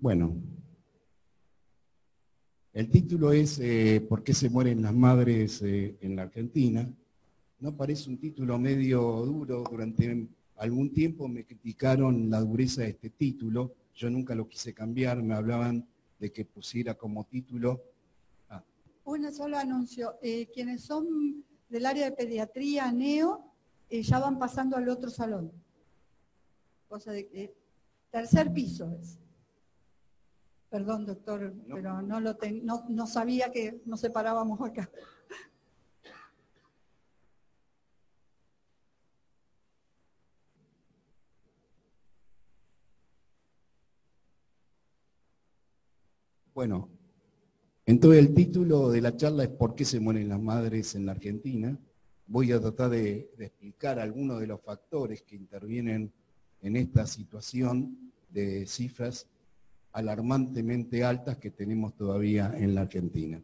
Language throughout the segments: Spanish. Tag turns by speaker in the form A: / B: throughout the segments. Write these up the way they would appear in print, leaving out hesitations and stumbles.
A: Bueno, el título es ¿Por qué se mueren las madres en la Argentina? ¿No parece un título medio duro? Durante algún tiempo me criticaron la dureza de este título. Yo nunca lo quise cambiar, me hablaban de que pusiera como título...
B: Un solo anuncio. Quienes son del área de pediatría, NEO, ya van pasando al otro salón. Cosa de que tercer piso es. Perdón, doctor, no, pero no sabía que nos separábamos acá.
A: Bueno, entonces el título de la charla es ¿Por qué se mueren las madres en la Argentina? Voy a tratar de explicar algunos de los factores que intervienen en esta situación de cifras alarmantemente altas que tenemos todavía en la Argentina.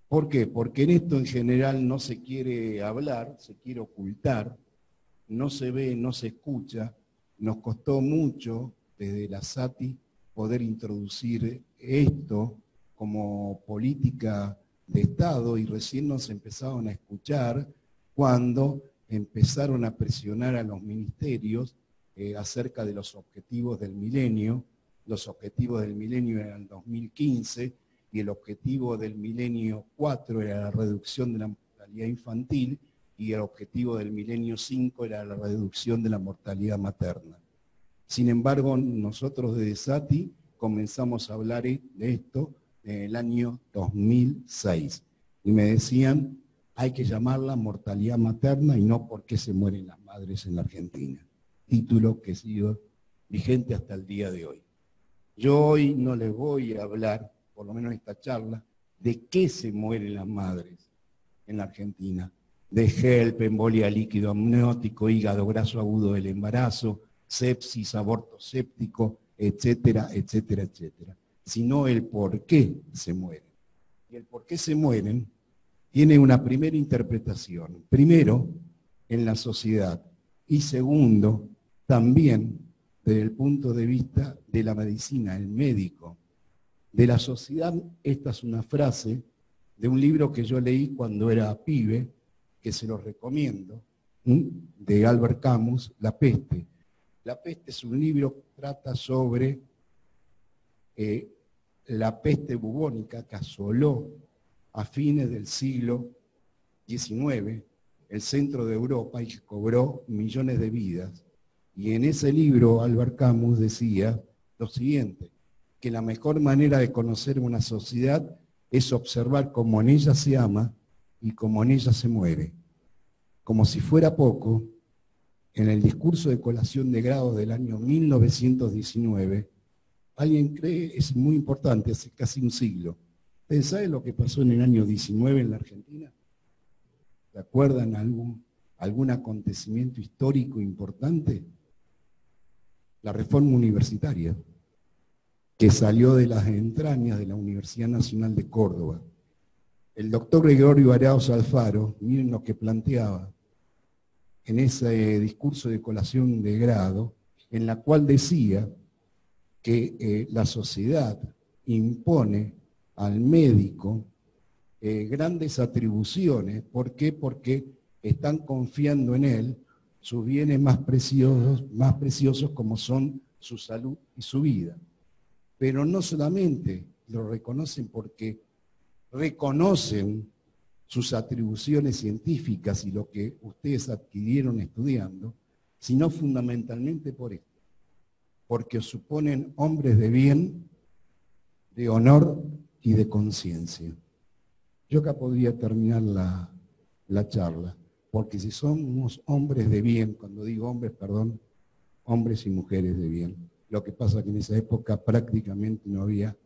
A: ¿Por qué? Porque en esto en general no se quiere hablar, se quiere ocultar, no se ve, no se escucha. Nos costó mucho desde la SATI poder introducir esto como política de Estado y recién nos empezaron a escuchar cuando empezaron a presionar a los ministerios acerca de los objetivos del milenio. Los objetivos del milenio eran el 2015 y el objetivo del milenio 4 era la reducción de la mortalidad infantil y el objetivo del milenio 5 era la reducción de la mortalidad materna. Sin embargo, nosotros desde SATI comenzamos a hablar de esto en el año 2006 y me decían, hay que llamarla mortalidad materna y no por qué se mueren las madres en la Argentina. Título que sigue vigente hasta el día de hoy. Yo hoy no les voy a hablar, por lo menos en esta charla, de qué se mueren las madres en la Argentina. De HELP, embolia líquido amniótico, hígado graso agudo del embarazo, sepsis, aborto séptico, etcétera, etcétera, etcétera. Sino el por qué se mueren. Y el por qué se mueren tiene una primera interpretación. Primero, en la sociedad. Y segundo, también desde el punto de vista de la medicina, el médico. De la sociedad, esta es una frase de un libro que yo leí cuando era pibe, que se lo recomiendo, de Albert Camus, La peste. La peste es un libro que trata sobre la peste bubónica que asoló a fines del siglo XIX el centro de Europa y que cobró millones de vidas. Y en ese libro Albert Camus decía lo siguiente, que la mejor manera de conocer una sociedad es observar cómo en ella se ama y cómo en ella se muere. Como si fuera poco, en el discurso de colación de grado del año 1919, alguien cree, es muy importante, hace casi un siglo. ¿Ustedes saben lo que pasó en el año 19 en la Argentina? ¿Se acuerdan algún acontecimiento histórico importante? La reforma universitaria, que salió de las entrañas de la Universidad Nacional de Córdoba. El doctor Gregorio Arauz Alfaro, miren lo que planteaba en ese discurso de colación de grado, en la cual decía que la sociedad impone al médico grandes atribuciones. ¿Por qué? Porque están confiando en él sus bienes más preciosos como son su salud y su vida. Pero no solamente lo reconocen porque reconocen sus atribuciones científicas y lo que ustedes adquirieron estudiando, sino fundamentalmente por esto, porque suponen hombres de bien, de honor y de conciencia. Yo acá podría terminar la charla, porque si somos hombres de bien, cuando digo hombres, perdón, hombres y mujeres de bien, lo que pasa es que en esa época prácticamente no había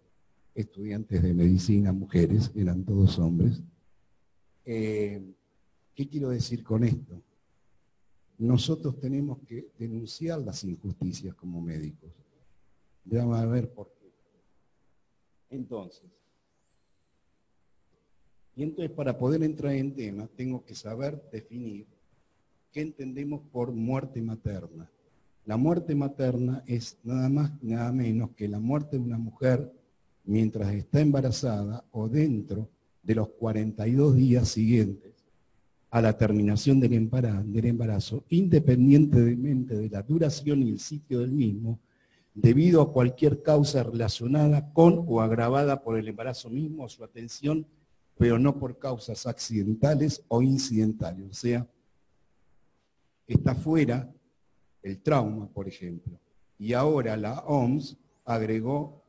A: estudiantes de medicina, mujeres, eran todos hombres. ¿Qué quiero decir con esto? Nosotros tenemos que denunciar las injusticias como médicos. Vamos a ver por qué. Entonces, para poder entrar en tema, tengo que saber definir qué entendemos por muerte materna. La muerte materna es nada más y nada menos que la muerte de una mujer mientras está embarazada o dentro de los 42 días siguientes a la terminación del embarazo, independientemente de la duración y el sitio del mismo, debido a cualquier causa relacionada con o agravada por el embarazo mismo o su atención, pero no por causas accidentales o incidentales. O sea, está fuera el trauma, por ejemplo. Y ahora la OMS agregó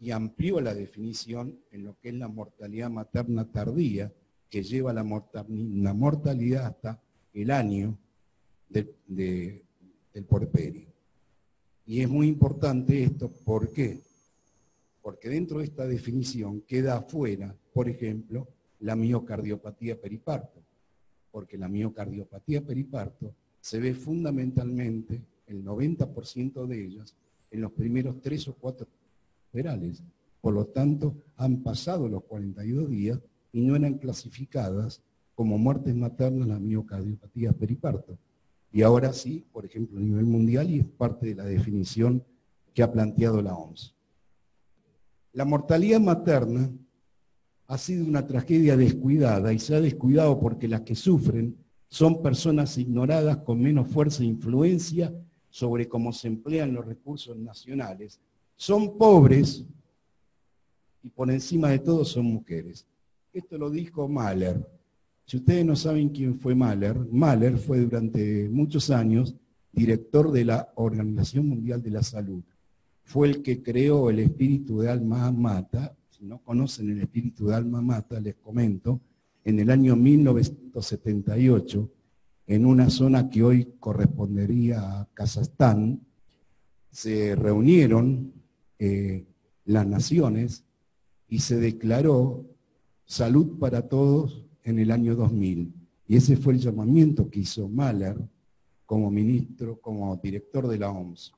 A: y amplió la definición en lo que es la mortalidad materna tardía, que lleva la mortalidad hasta el año del puerperio. Y es muy importante esto, ¿por qué? Porque dentro de esta definición queda afuera, por ejemplo, la miocardiopatía periparto, porque la miocardiopatía periparto se ve fundamentalmente, el 90% de ellas, en los primeros 3 o 4 perales. Por lo tanto, han pasado los 42 días y no eran clasificadas como muertes maternas las miocardiopatías periparto. Y ahora sí, por ejemplo, a nivel mundial, y es parte de la definición que ha planteado la OMS. La mortalidad materna ha sido una tragedia descuidada y se ha descuidado porque las que sufren son personas ignoradas con menos fuerza e influencia sobre cómo se emplean los recursos nacionales. Son pobres y por encima de todo son mujeres. Esto lo dijo Mahler. Si ustedes no saben quién fue Mahler, Mahler fue durante muchos años director de la Organización Mundial de la Salud. Fue el que creó el espíritu de alma mata. Si no conocen el espíritu de alma mata, les comento, en el año 1978, en una zona que hoy correspondería a Kazajstán, se reunieron las naciones y se declaró salud para todos en el año 2000. Y ese fue el llamamiento que hizo Mahler como ministro, como director de la OMS.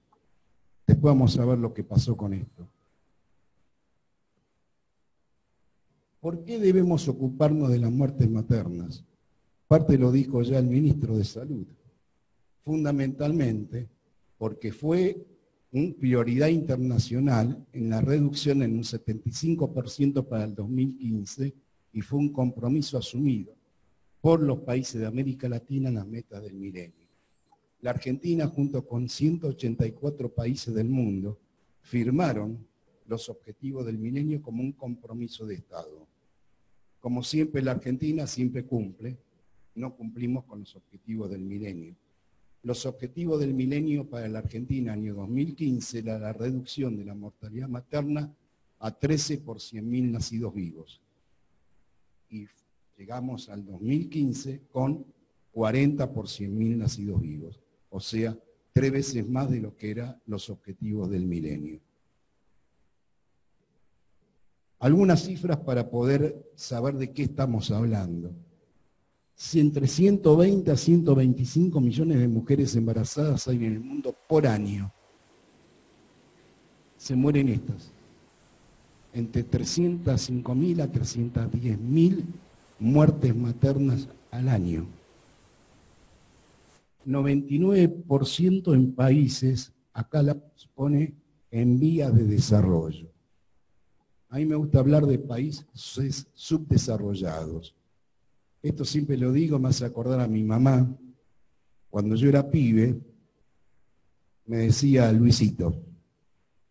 A: Después vamos a ver lo que pasó con esto. ¿Por qué debemos ocuparnos de las muertes maternas? Parte lo dijo ya el ministro de Salud. Fundamentalmente porque fue una prioridad internacional en la reducción en un 75% para el 2015 y fue un compromiso asumido por los países de América Latina en las metas del milenio. La Argentina, junto con 184 países del mundo, firmaron los objetivos del milenio como un compromiso de Estado. Como siempre, la Argentina siempre cumple, no cumplimos con los objetivos del milenio. Los objetivos del milenio para la Argentina, año 2015, era la reducción de la mortalidad materna a 13 por 100.000 nacidos vivos. Y llegamos al 2015 con 40 por 100.000 nacidos vivos. O sea, 3 veces más de lo que eran los objetivos del milenio. Algunas cifras para poder saber de qué estamos hablando. Si entre 120 a 125 millones de mujeres embarazadas hay en el mundo por año, se mueren estas. Entre 305.000 a 310.000 muertes maternas al año. 99% en países, acá la pone en vías de desarrollo. A mí me gusta hablar de países subdesarrollados. Esto siempre lo digo, me hace acordar a mi mamá. Cuando yo era pibe, me decía, Luisito,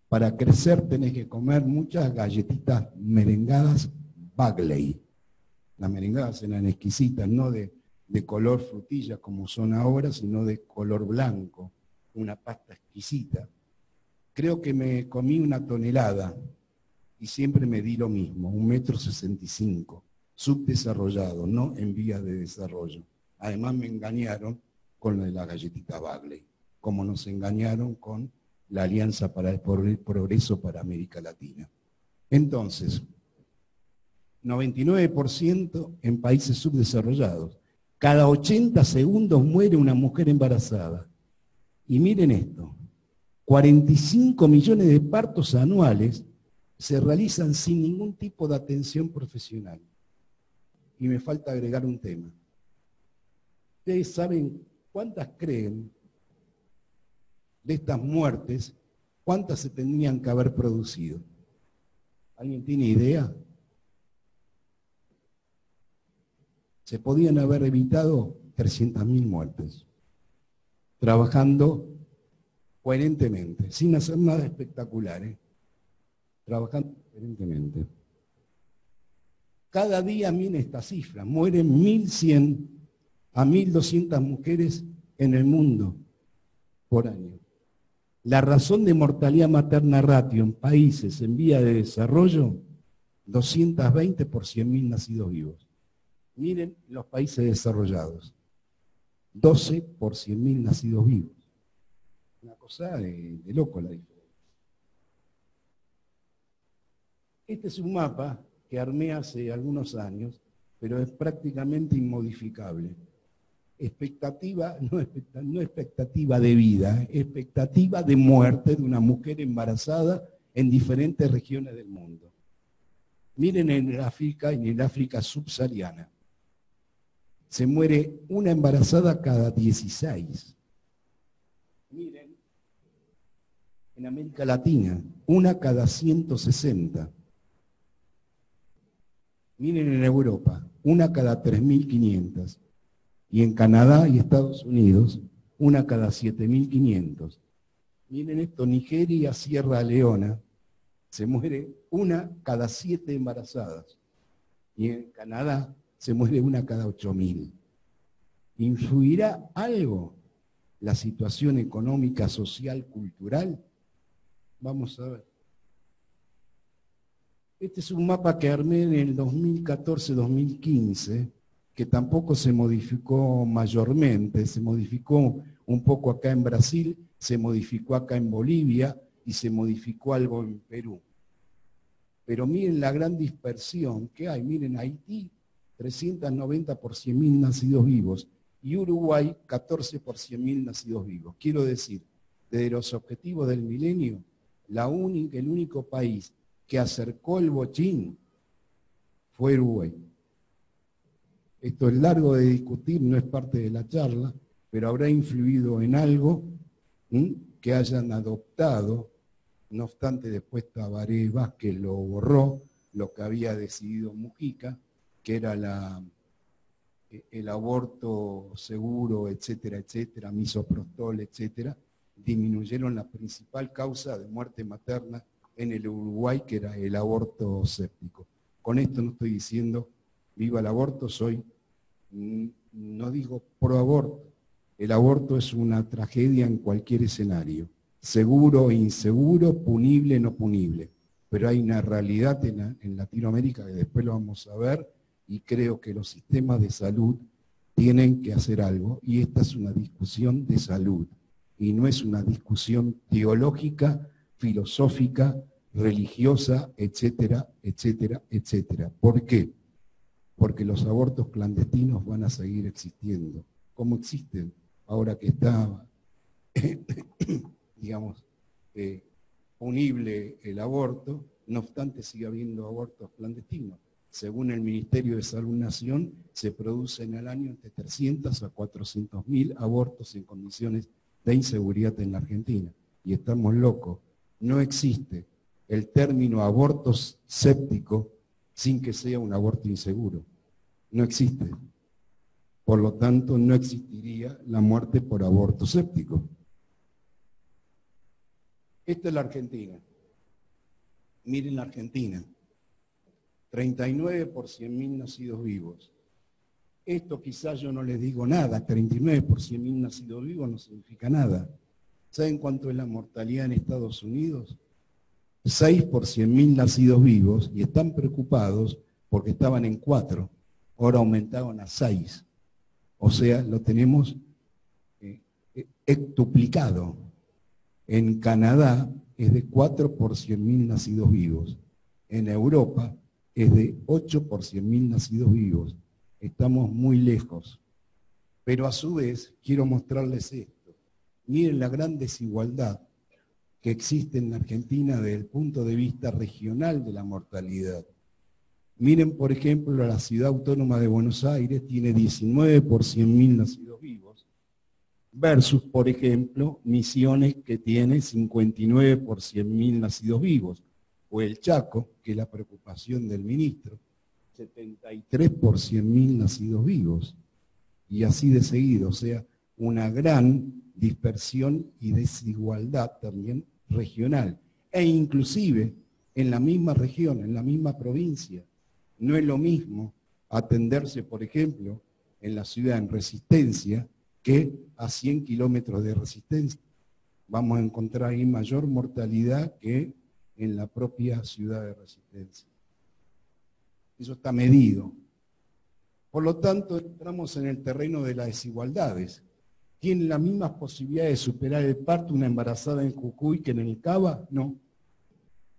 A: para crecer tenés que comer muchas galletitas merengadas Bagley. Las merengadas eran exquisitas, no de color frutilla como son ahora, sino de color blanco, una pasta exquisita. Creo que me comí 1 tonelada y siempre me di lo mismo, 1,65 m, subdesarrollado, no en vías de desarrollo. Además me engañaron con lo de la galletita Bagley, como nos engañaron con la Alianza para el Progreso para América Latina. Entonces, 99% en países subdesarrollados. Cada 80 segundos muere una mujer embarazada. Y miren esto, 45 millones de partos anuales se realizan sin ningún tipo de atención profesional. Y me falta agregar un tema. ¿Ustedes saben cuántas creen de estas muertes, ¿cuántas se tendrían que haber producido? ¿Alguien tiene idea? Se podían haber evitado 300.000 muertes, trabajando coherentemente, sin hacer nada espectacular, trabajando coherentemente. Cada día, miren esta cifra, mueren 1.100 a 1.200 mujeres en el mundo por año. La razón de mortalidad materna ratio en países en vía de desarrollo, 220 por 100.000 nacidos vivos. Miren los países desarrollados, 12 por 100.000 nacidos vivos. Una cosa de loco la diferencia. Este es un mapa que armé hace algunos años, pero es prácticamente inmodificable. Expectativa, no expectativa de vida, expectativa de muerte de una mujer embarazada en diferentes regiones del mundo. Miren en el África subsahariana. Se muere una embarazada cada 16. Miren, en América Latina, una cada 160. Miren en Europa, una cada 3.500. Y en Canadá y Estados Unidos, una cada 7.500. Miren esto, Nigeria, Sierra Leona, se muere una cada 7 embarazadas. Y en Canadá se muere una cada 8.000. ¿Influirá algo la situación económica, social, cultural? Vamos a ver. Este es un mapa que armé en el 2014-2015, que tampoco se modificó mayormente, se modificó un poco acá en Brasil, se modificó acá en Bolivia y se modificó algo en Perú. Pero miren la gran dispersión que hay. Miren Haití, 390 por 100.000 nacidos vivos, y Uruguay, 14 por 100.000 nacidos vivos. Quiero decir, desde los objetivos del milenio, el único país que acercó el bochín fue Uruguay. Esto es largo de discutir, no es parte de la charla, pero habrá influido en algo que hayan adoptado. No obstante, después Tabaré Vázquez lo borró, lo que había decidido Mujica, que era el aborto seguro, etcétera, etcétera, misoprostol, etcétera, disminuyeron la principal causa de muerte materna en el Uruguay, que era el aborto séptico. Con esto no estoy diciendo viva el aborto, no digo pro aborto. El aborto es una tragedia en cualquier escenario, seguro o inseguro, punible o no punible. Pero hay una realidad en Latinoamérica que después lo vamos a ver, y creo que los sistemas de salud tienen que hacer algo, y esta es una discusión de salud, y no es una discusión teológica, filosófica, religiosa, etcétera, etcétera, etcétera. ¿Por qué? Porque los abortos clandestinos van a seguir existiendo, como existen ahora que está, digamos, punible el aborto, no obstante sigue habiendo abortos clandestinos. Según el Ministerio de Salud Nación, se producen al año entre 300 a 400.000 abortos en condiciones de inseguridad en la Argentina. Y estamos locos. No existe el término aborto séptico sin que sea un aborto inseguro. No existe. Por lo tanto, no existiría la muerte por aborto séptico. Esta es la Argentina. Miren la Argentina. 39 por 100.000 nacidos vivos. Esto quizás yo no les digo nada, 39 por 100.000 nacidos vivos no significa nada. ¿Saben cuánto es la mortalidad en Estados Unidos? 6 por 100.000 nacidos vivos, y están preocupados porque estaban en 4, ahora aumentaron a 6. O sea, lo tenemos hectuplicado. En Canadá es de 4 por 100.000 nacidos vivos. En Europa es de 8 por 100.000 nacidos vivos. Estamos muy lejos. Pero a su vez, quiero mostrarles esto. Miren la gran desigualdad que existe en la Argentina desde el punto de vista regional de la mortalidad. Miren, por ejemplo, la ciudad autónoma de Buenos Aires tiene 19 por 100.000 nacidos vivos, versus, por ejemplo, Misiones, que tiene 59 por 100.000 nacidos vivos, o el Chaco, que es la preocupación del ministro, 73 por 100.000 nacidos vivos, y así de seguido, o sea, una gran dispersión y desigualdad también regional, e inclusive en la misma región, en la misma provincia. No es lo mismo atenderse, por ejemplo, en la ciudad en Resistencia, que a 100 kilómetros de Resistencia. Vamos a encontrar ahí mayor mortalidad que en la propia ciudad de Resistencia. Eso está medido. Por lo tanto, entramos en el terreno de las desigualdades. ¿Tiene las mismas posibilidades de superar el parto una embarazada en Jujuy que en el Cava? No.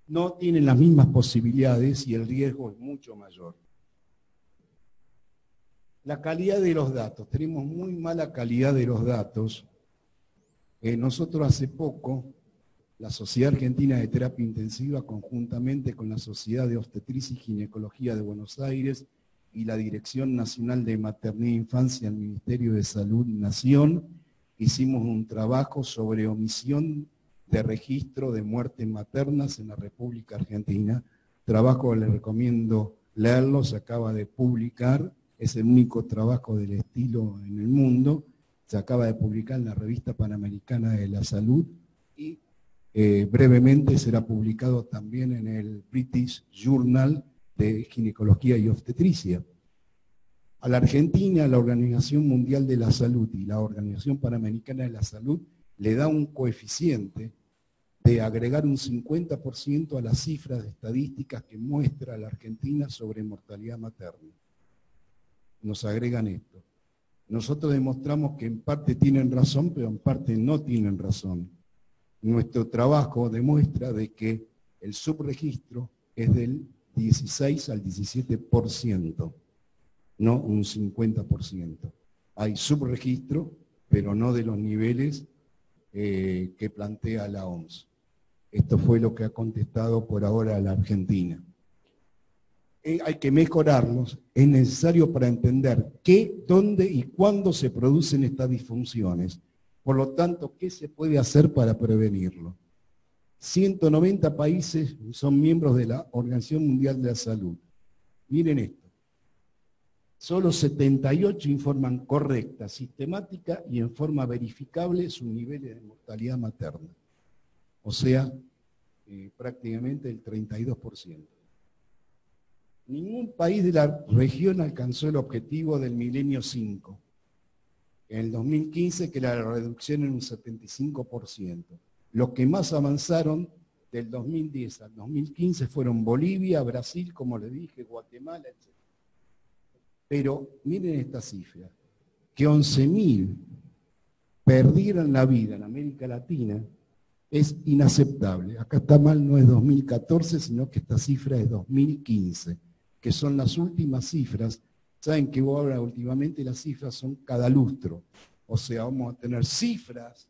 A: No tienen las mismas posibilidades y el riesgo es mucho mayor. La calidad de los datos. Tenemos muy mala calidad de los datos. Nosotros hace poco, la Sociedad Argentina de Terapia Intensiva, conjuntamente con la Sociedad de Obstetricia y Ginecología de Buenos Aires y la Dirección Nacional de Maternidad e Infancia del Ministerio de Salud Nación, hicimos un trabajo sobre omisión de registro de muertes maternas en la República Argentina. Trabajo que les recomiendo leerlo, se acaba de publicar, es el único trabajo del estilo en el mundo, se acaba de publicar en la Revista Panamericana de la Salud y brevemente será publicado también en el British Journal de Ginecología y Obstetricia. A la Argentina, la Organización Mundial de la Salud y la Organización Panamericana de la Salud le da un coeficiente de agregar un 50% a las cifras estadísticas que muestra la Argentina sobre mortalidad materna. Nos agregan esto. Nosotros demostramos que en parte tienen razón, pero en parte no tienen razón. Nuestro trabajo demuestra de que el subregistro es del 16 al 17%, no un 50%. Hay subregistro, pero no de los niveles que plantea la OMS. Esto fue lo que ha contestado por ahora la Argentina. Hay que mejorarlos, es necesario para entender qué, dónde y cuándo se producen estas disfunciones. Por lo tanto, ¿qué se puede hacer para prevenirlo? 190 países son miembros de la Organización Mundial de la Salud. Miren esto. Solo 78 informan correcta, sistemática y en forma verificable sus niveles de mortalidad materna. O sea, prácticamente el 32%. Ningún país de la región alcanzó el objetivo del milenio 5. En el 2015, que era la reducción en un 75%. Los que más avanzaron del 2010 al 2015 fueron Bolivia, Brasil, como les dije, Guatemala, etc. Pero miren esta cifra, que 11.000 perdieron la vida en América Latina es inaceptable. Acá está mal, no es 2014, sino que esta cifra es 2015, que son las últimas cifras. Saben que ahora últimamente las cifras son cada lustro, o sea, vamos a tener cifras,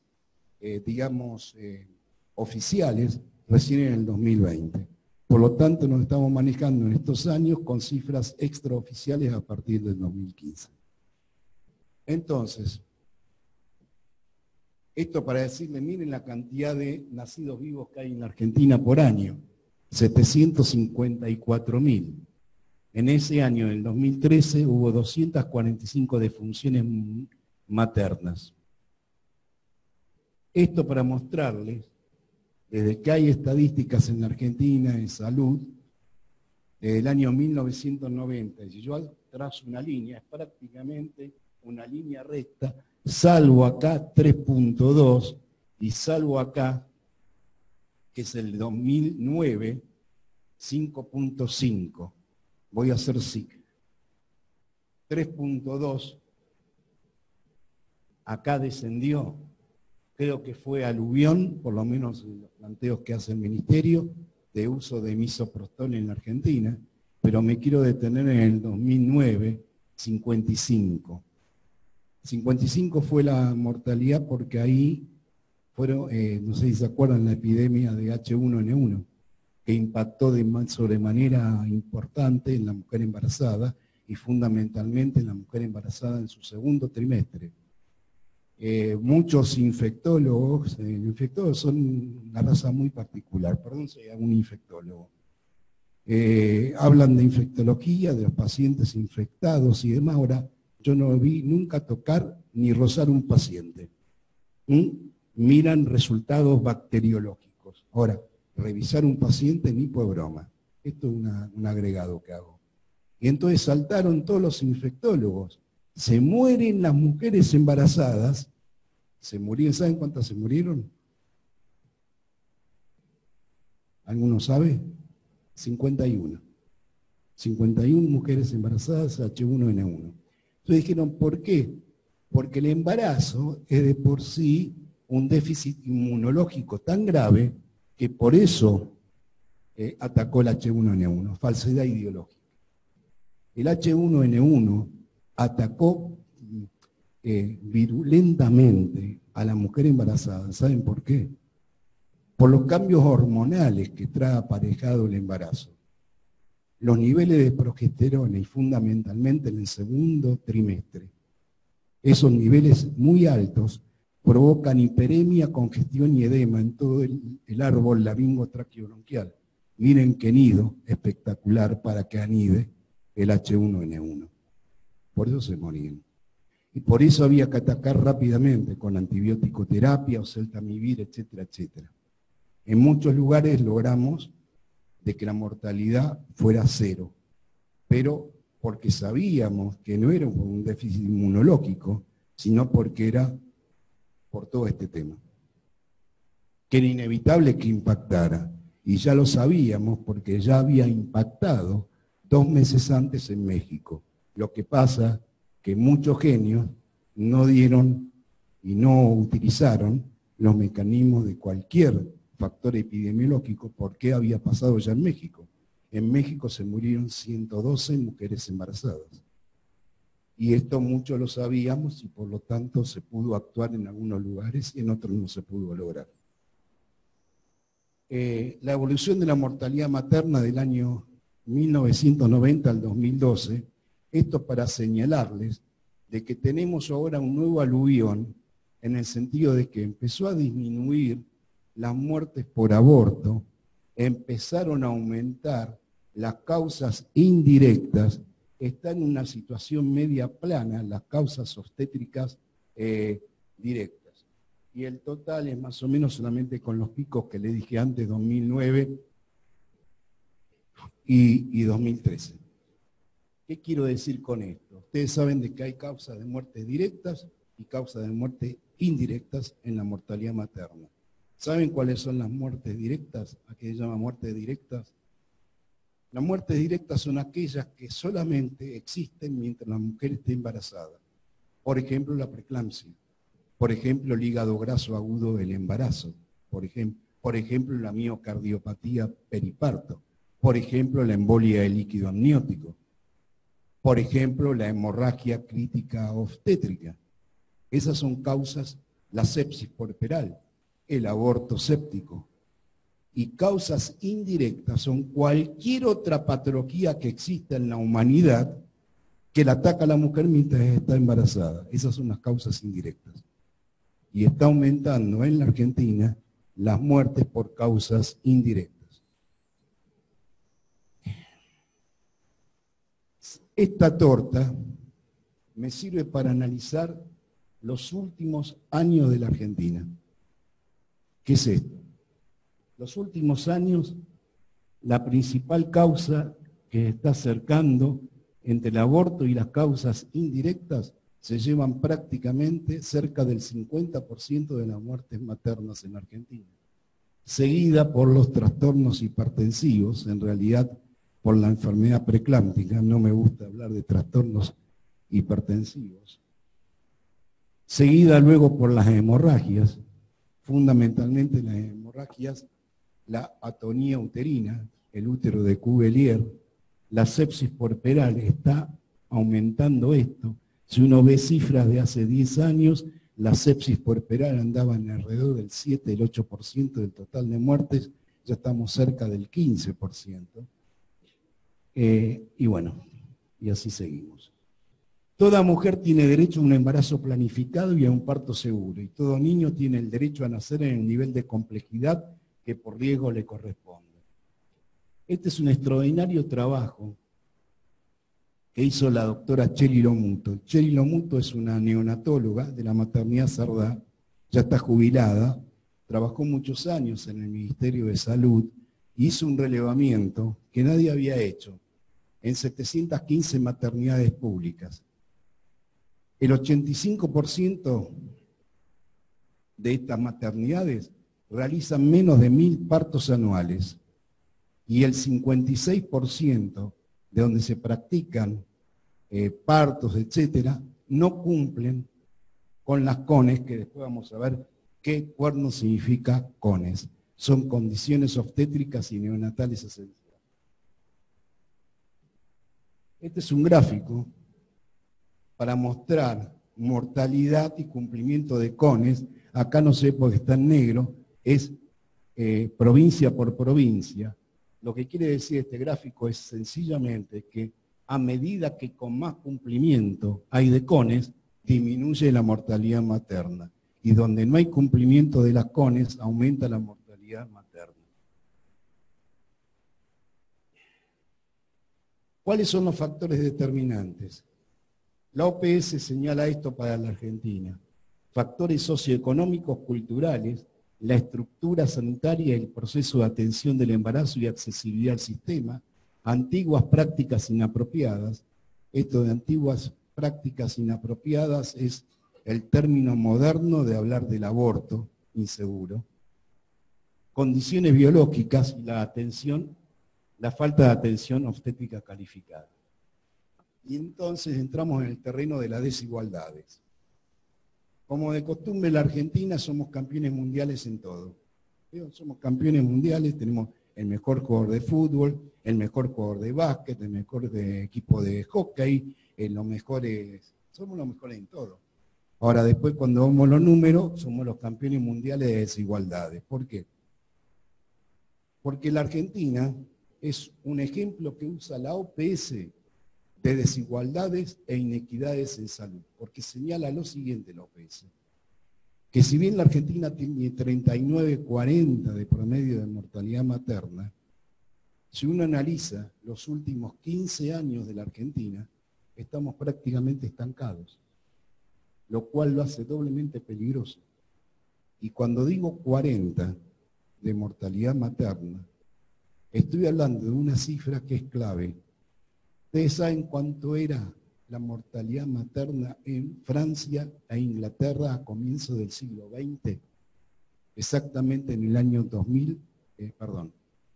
A: oficiales recién en el 2020. Por lo tanto, nos estamos manejando en estos años con cifras extraoficiales a partir del 2015. Entonces, esto para decirle, miren la cantidad de nacidos vivos que hay en la Argentina por año, 754.000. En ese año, en el 2013, hubo 245 defunciones maternas. Esto para mostrarles, desde que hay estadísticas en la Argentina en salud, desde el año 1990, si yo trazo una línea, es prácticamente una línea recta, salvo acá 3.2 y salvo acá, que es el 2009, 5.5. Voy a hacer SIC. 3.2, acá descendió, creo que fue aluvión, por lo menos en los planteos que hace el Ministerio, de uso de misoprostol en la Argentina, pero me quiero detener en el 2009, 55. 55 fue la mortalidad porque ahí fueron, no sé si se acuerdan, la epidemia de H1N1, que impactó de sobremanera importante en la mujer embarazada y fundamentalmente en la mujer embarazada en su segundo trimestre. Muchos infectólogos son una raza muy particular, perdón si hay un infectólogo, hablan de infectología, de los pacientes infectados y demás. Ahora, yo no vi nunca tocar ni rozar un paciente. Miran resultados bacteriológicos. Ahora, revisar un paciente ni por broma. Esto es un agregado que hago. Y entonces saltaron todos los infectólogos. Se mueren las mujeres embarazadas. Se murieron, ¿saben cuántas se murieron? ¿Alguno sabe? 51. 51 mujeres embarazadas H1N1. Entonces dijeron, ¿por qué? Porque el embarazo es de por sí un déficit inmunológico tan grave que por eso atacó el H1N1, falsedad ideológica. El H1N1 atacó virulentamente a la mujer embarazada. ¿Saben por qué? Por los cambios hormonales que trae aparejado el embarazo. Los niveles de progesterona y fundamentalmente en el segundo trimestre, esos niveles muy altos provocan hiperemia, congestión y edema en todo el árbol laringotraqueobronquial. Miren qué nido espectacular para que anide el H1N1. Por eso se morían. Y por eso había que atacar rápidamente con antibiótico-terapia, oseltamivir, etcétera, etcétera. En muchos lugares logramos de que la mortalidad fuera 0, pero porque sabíamos que no era un déficit inmunológico, sino porque era por todo este tema. Que era inevitable que impactara, y ya lo sabíamos porque ya había impactado 2 meses antes en México. Lo que pasa que muchos genios no dieron y no utilizaron los mecanismos de cualquier factor epidemiológico, porque había pasado ya en México. En México se murieron 112 mujeres embarazadas. Y esto muchos lo sabíamos y por lo tanto se pudo actuar en algunos lugares y en otros no se pudo lograr. La evolución de la mortalidad materna del año 1990 al 2012, esto para señalarles de que tenemos ahora un nuevo aluvión en el sentido de que empezó a disminuir las muertes por aborto, empezaron a aumentar las causas indirectas, está en una situación media plana las causas obstétricas directas. Y el total es más o menos solamente con los picos que le dije antes, 2009 y 2013. ¿Qué quiero decir con esto? Ustedes saben de que hay causas de muertes directas y causas de muertes indirectas en la mortalidad materna. ¿Saben cuáles son las muertes directas? ¿A qué se llama muertes directas? Las muertes directas son aquellas que solamente existen mientras la mujer esté embarazada. Por ejemplo, la preeclampsia. Por ejemplo, el hígado graso agudo del embarazo. Por ejemplo, la miocardiopatía periparto. Por ejemplo, la embolia del líquido amniótico. Por ejemplo, la hemorragia crítica obstétrica. Esas son causas, la sepsis puerperal, el aborto séptico. Y causas indirectas son cualquier otra patología que exista en la humanidad que la ataca a la mujer mientras está embarazada. Esas son las causas indirectas. Y está aumentando en la Argentina las muertes por causas indirectas. Esta torta me sirve para analizar los últimos años de la Argentina. ¿Qué es esto? Los últimos años, la principal causa que está acercando entre el aborto y las causas indirectas se llevan prácticamente cerca del 50% de las muertes maternas en Argentina, seguida por los trastornos hipertensivos, en realidad por la enfermedad preeclámptica, no me gusta hablar de trastornos hipertensivos, seguida luego por las hemorragias, fundamentalmente las hemorragias, la atonía uterina, el útero de Cuvier, la sepsis puerperal, está aumentando esto. Si uno ve cifras de hace 10 años, la sepsis puerperal andaba en alrededor del 7, el 8% del total de muertes, ya estamos cerca del 15%. Y bueno, y así seguimos. Toda mujer tiene derecho a un embarazo planificado y a un parto seguro, y todo niño tiene el derecho a nacer en el nivel de complejidad que por riesgo le corresponde. Este es un extraordinario trabajo que hizo la doctora Cheli Lomuto. Cheli Lomuto es una neonatóloga de la maternidad Sardá, ya está jubilada, trabajó muchos años en el Ministerio de Salud y hizo un relevamiento que nadie había hecho en 715 maternidades públicas. El 85% de estas maternidades realizan menos de 1000 partos anuales y el 56% de donde se practican partos, etcétera, no cumplen con las CONES, que después vamos a ver qué cuerno significa CONES. Son condiciones obstétricas y neonatales esenciales. Este es un gráfico para mostrar mortalidad y cumplimiento de CONES. Acá no sé porque está en negro, es provincia por provincia. Lo que quiere decir este gráfico es sencillamente que a medida que con más cumplimiento hay de CONES, disminuye la mortalidad materna. Y donde no hay cumplimiento de las CONES, aumenta la mortalidad materna. ¿Cuáles son los factores determinantes? La OPS señala esto para la Argentina. Factores socioeconómicos, culturales, la estructura sanitaria y el proceso de atención del embarazo y accesibilidad al sistema, antiguas prácticas inapropiadas. Esto de antiguas prácticas inapropiadas es el término moderno de hablar del aborto inseguro. Condiciones biológicas y la falta de atención obstétrica calificada. Y entonces entramos en el terreno de las desigualdades. Como de costumbre en la Argentina somos campeones mundiales en todo. Somos campeones mundiales, tenemos el mejor jugador de fútbol, el mejor jugador de básquet, el mejor equipo de hockey, somos los mejores en todo. Ahora después cuando vemos los números, somos los campeones mundiales de desigualdades. ¿Por qué? Porque la Argentina es un ejemplo que usa la OPS de desigualdades e inequidades en salud, porque señala lo siguiente la OPS, que si bien la Argentina tiene 39-40 de promedio de mortalidad materna, si uno analiza los últimos 15 años de la Argentina, estamos prácticamente estancados, lo cual lo hace doblemente peligroso. Y cuando digo 40 de mortalidad materna, estoy hablando de una cifra que es clave. Ustedes saben cuánto era la mortalidad materna en Francia e Inglaterra a comienzos del siglo XX, exactamente en el año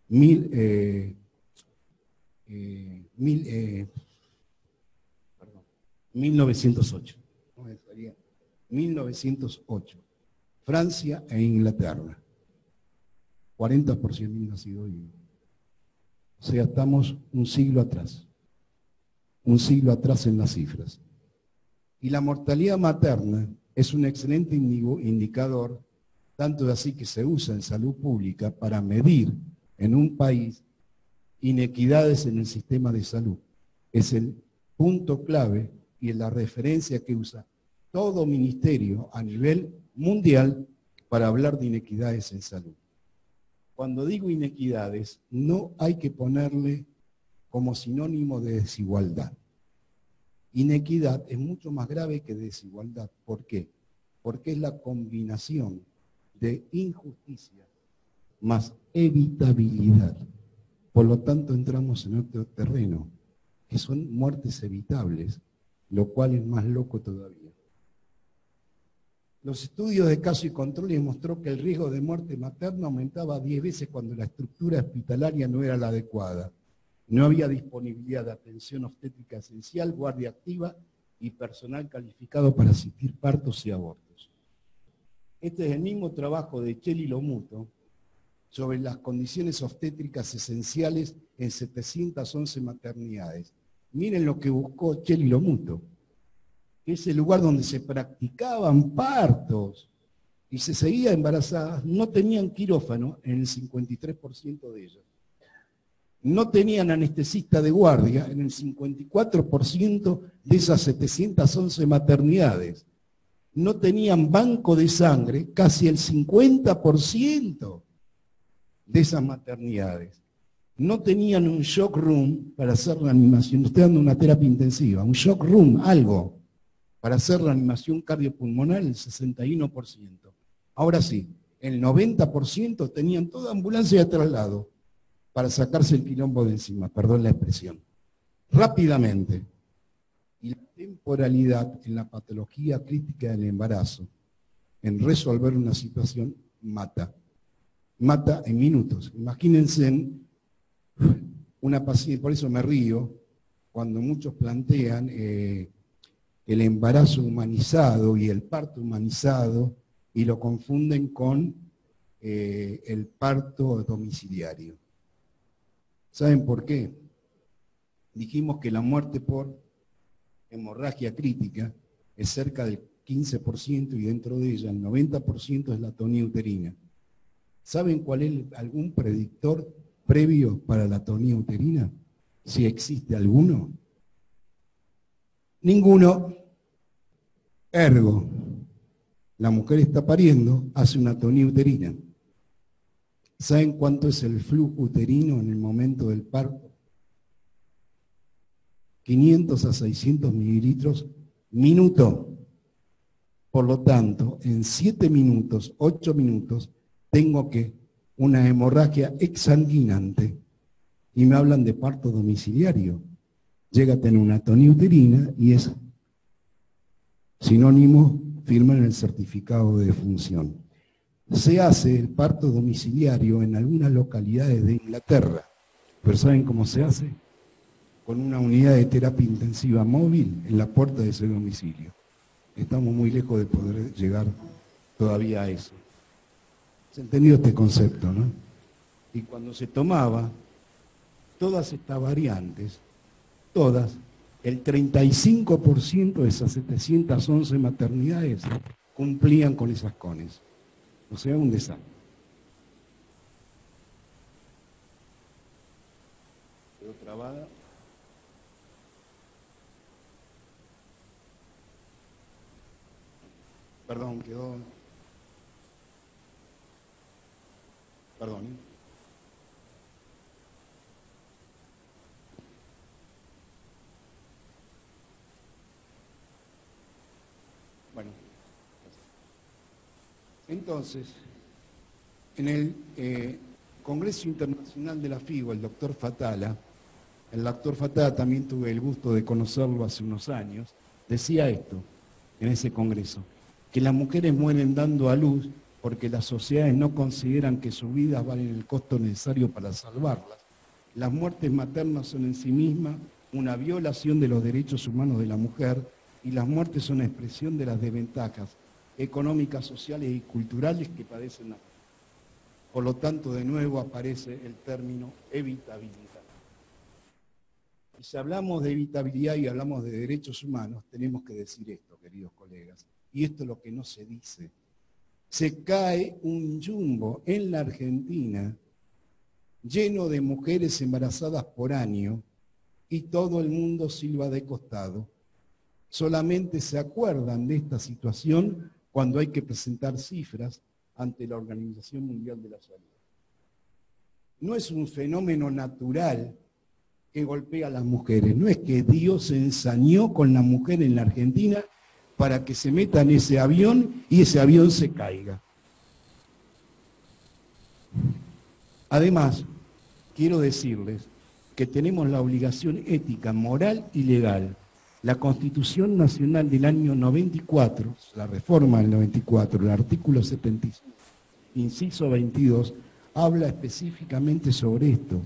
A: 1908. 1908. Francia e Inglaterra. 40 por 100.000 nacidos vivos. O sea, estamos un siglo atrás. Un siglo atrás en las cifras. Y la mortalidad materna es un excelente indicador, tanto así que se usa en salud pública para medir en un país inequidades en el sistema de salud. Es el punto clave y es la referencia que usa todo ministerio a nivel mundial para hablar de inequidades en salud. Cuando digo inequidades, no hay que ponerle como sinónimo de desigualdad. Inequidad es mucho más grave que desigualdad. ¿Por qué? Porque es la combinación de injusticia más evitabilidad. Por lo tanto, entramos en otro terreno, que son muertes evitables, lo cual es más loco todavía. Los estudios de caso y control mostró que el riesgo de muerte materna aumentaba 10 veces cuando la estructura hospitalaria no era la adecuada. No había disponibilidad de atención obstétrica esencial, guardia activa y personal calificado para asistir partos y abortos. Este es el mismo trabajo de Cheli Lomuto sobre las condiciones obstétricas esenciales en 711 maternidades. Miren lo que buscó Cheli Lomuto, que es el lugar donde se practicaban partos y se seguía embarazadas, no tenían quirófano en el 53% de ellas. no tenían anestesista de guardia en el 54% de esas 711 maternidades. No tenían banco de sangre, casi el 50% de esas maternidades. No tenían un shock room para hacer reanimación, estoy dando una terapia intensiva, un shock room, algo, para hacer reanimación cardiopulmonar, el 61%. Ahora sí, el 90% tenían toda ambulancia de traslado para sacarse el quilombo de encima, perdón la expresión. Rápidamente. Y la temporalidad en la patología crítica del embarazo, en resolver una situación, mata. Mata en minutos. Imagínense una paciente, por eso me río, cuando muchos plantean el embarazo humanizado y el parto humanizado y lo confunden con el parto domiciliario. ¿Saben por qué? Dijimos que la muerte por hemorragia crítica es cerca del 15% y dentro de ella el 90% es la atonía uterina. ¿Saben cuál es algún predictor previo para la atonía uterina? Si existe alguno. Ninguno. Ergo, la mujer está pariendo, hace una atonía uterina. ¿Saben cuánto es el flujo uterino en el momento del parto? 500 a 600 mililitros minuto. Por lo tanto, en 7 minutos, 8 minutos, tengo que una hemorragia exsanguinante y me hablan de parto domiciliario. Llega a tener una atonía uterina y es sinónimo, firman el certificado de defunción. Se hace el parto domiciliario en algunas localidades de Inglaterra, pero ¿saben cómo se hace? Con una unidad de terapia intensiva móvil en la puerta de ese domicilio. Estamos muy lejos de poder llegar todavía a eso. ¿Se ha entendido este concepto, no? Y cuando se tomaba todas estas variantes, todas, el 35% de esas 711 maternidades cumplían con esas cones. O sea, un desastre. ¿Quedó trabada? Perdón, quedó... Perdón. Bueno. Entonces, en el Congreso Internacional de la FIGO, el doctor Fatala también tuve el gusto de conocerlo hace unos años, decía esto en ese congreso, que las mujeres mueren dando a luz porque las sociedades no consideran que sus vidas valen el costo necesario para salvarlas. Las muertes maternas son en sí mismas una violación de los derechos humanos de la mujer y las muertes son expresión de las desventajas económicas, sociales y culturales que padecen las mujeres. Por lo tanto, de nuevo aparece el término evitabilidad. Y si hablamos de evitabilidad y hablamos de derechos humanos, tenemos que decir esto, queridos colegas, y esto es lo que no se dice. Se cae un jumbo en la Argentina lleno de mujeres embarazadas por año y todo el mundo silba de costado. Solamente se acuerdan de esta situación cuando hay que presentar cifras ante la Organización Mundial de la Salud. No es un fenómeno natural que golpea a las mujeres, no es que Dios se ensañó con la mujer en la Argentina para que se meta en ese avión y ese avión se caiga. Además, quiero decirles que tenemos la obligación ética, moral y legal. La Constitución Nacional del año 94, la reforma del 94, el artículo 75, inciso 22, habla específicamente sobre esto,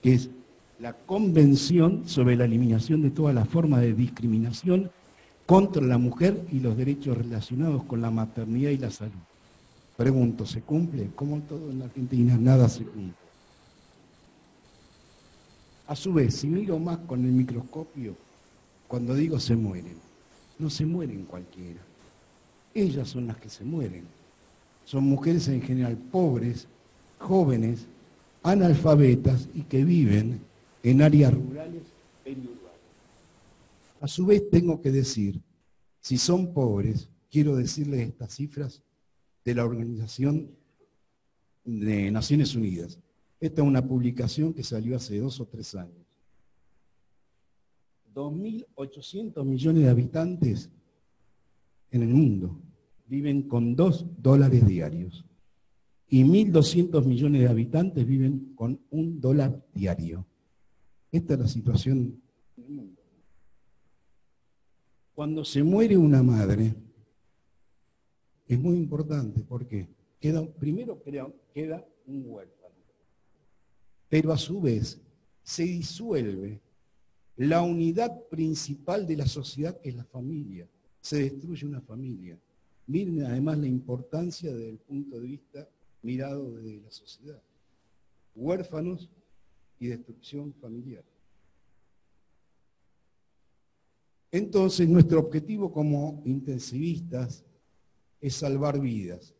A: que es la Convención sobre la eliminación de todas las formas de discriminación contra la mujer y los derechos relacionados con la maternidad y la salud. Pregunto, ¿se cumple? Como todo en la Argentina, nada se cumple. A su vez, si miro más con el microscopio, cuando digo se mueren, no se mueren cualquiera. Ellas son las que se mueren. Son mujeres en general pobres, jóvenes, analfabetas y que viven en áreas rurales periurbanas. A su vez tengo que decir, si son pobres, quiero decirles estas cifras de la Organización de Naciones Unidas. Esta es una publicación que salió hace 2 o 3 años. 2.800 millones de habitantes en el mundo viven con $2 diarios. Y 1.200 millones de habitantes viven con $1 diario. Esta es la situación en el mundo. Cuando se muere una madre, es muy importante porque primero queda un huérfano, pero a su vez se disuelve la unidad principal de la sociedad, que es la familia. Se destruye una familia. Miren además la importancia desde el punto de vista mirado desde la sociedad. Huérfanos y destrucción familiar. Entonces, nuestro objetivo como intensivistas es salvar vidas.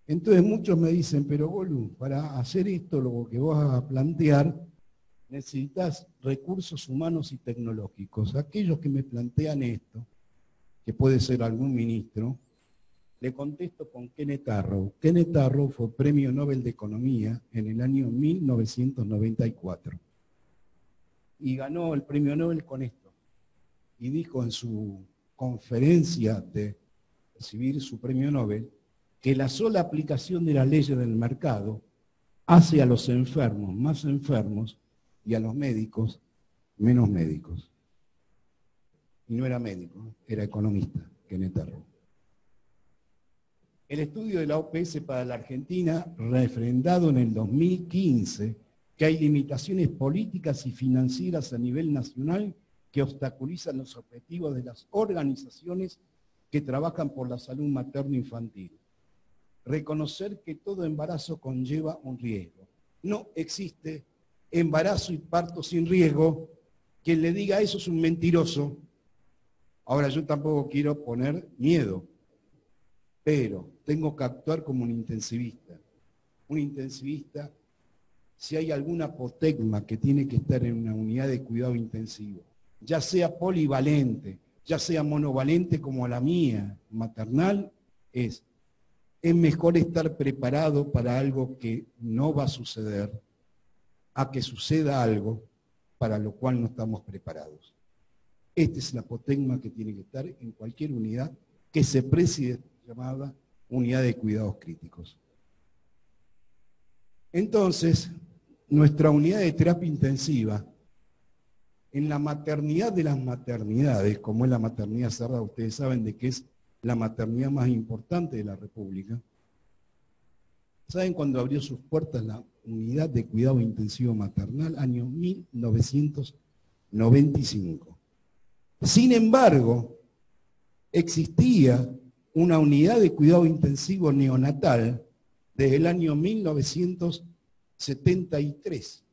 A: Entonces muchos me dicen, pero Golu, para hacer esto, lo que vas a plantear, necesitas recursos humanos y tecnológicos. Aquellos que me plantean esto, que puede ser algún ministro, le contesto con Kenneth Arrow. Kenneth Arrow fue Premio Nobel de Economía en el año 1994. Y ganó el Premio Nobel con esto. Y dijo en su conferencia de recibir su Premio Nobel que la sola aplicación de las leyes del mercado hace a los enfermos más enfermos y a los médicos menos médicos. Y no era médico, era economista, Kenneth Arrow. El estudio de la OPS para la Argentina, refrendado en el 2015, que hay limitaciones políticas y financieras a nivel nacional que obstaculizan los objetivos de las organizaciones que trabajan por la salud materno-infantil. Reconocer que todo embarazo conlleva un riesgo. No existe embarazo y parto sin riesgo. Quien le diga eso es un mentiroso. Ahora, yo tampoco quiero poner miedo, pero tengo que actuar como un intensivista. Un intensivista, si hay alguna apotegma que tiene que estar en una unidad de cuidado intensivo, ya sea polivalente, ya sea monovalente como la mía, maternal, es mejor estar preparado para algo que no va a suceder, a que suceda algo para lo cual no estamos preparados. Esta es la apotegma que tiene que estar en cualquier unidad que se preside, llamada unidad de cuidados críticos. Entonces, nuestra unidad de terapia intensiva, en la maternidad de las maternidades, como es la maternidad Cerda, ustedes saben de que es la maternidad más importante de la República. ¿Saben cuándo abrió sus puertas la unidad de cuidado intensivo maternal? Año 1995. Sin embargo, existía una unidad de cuidado intensivo neonatal desde el año 1973.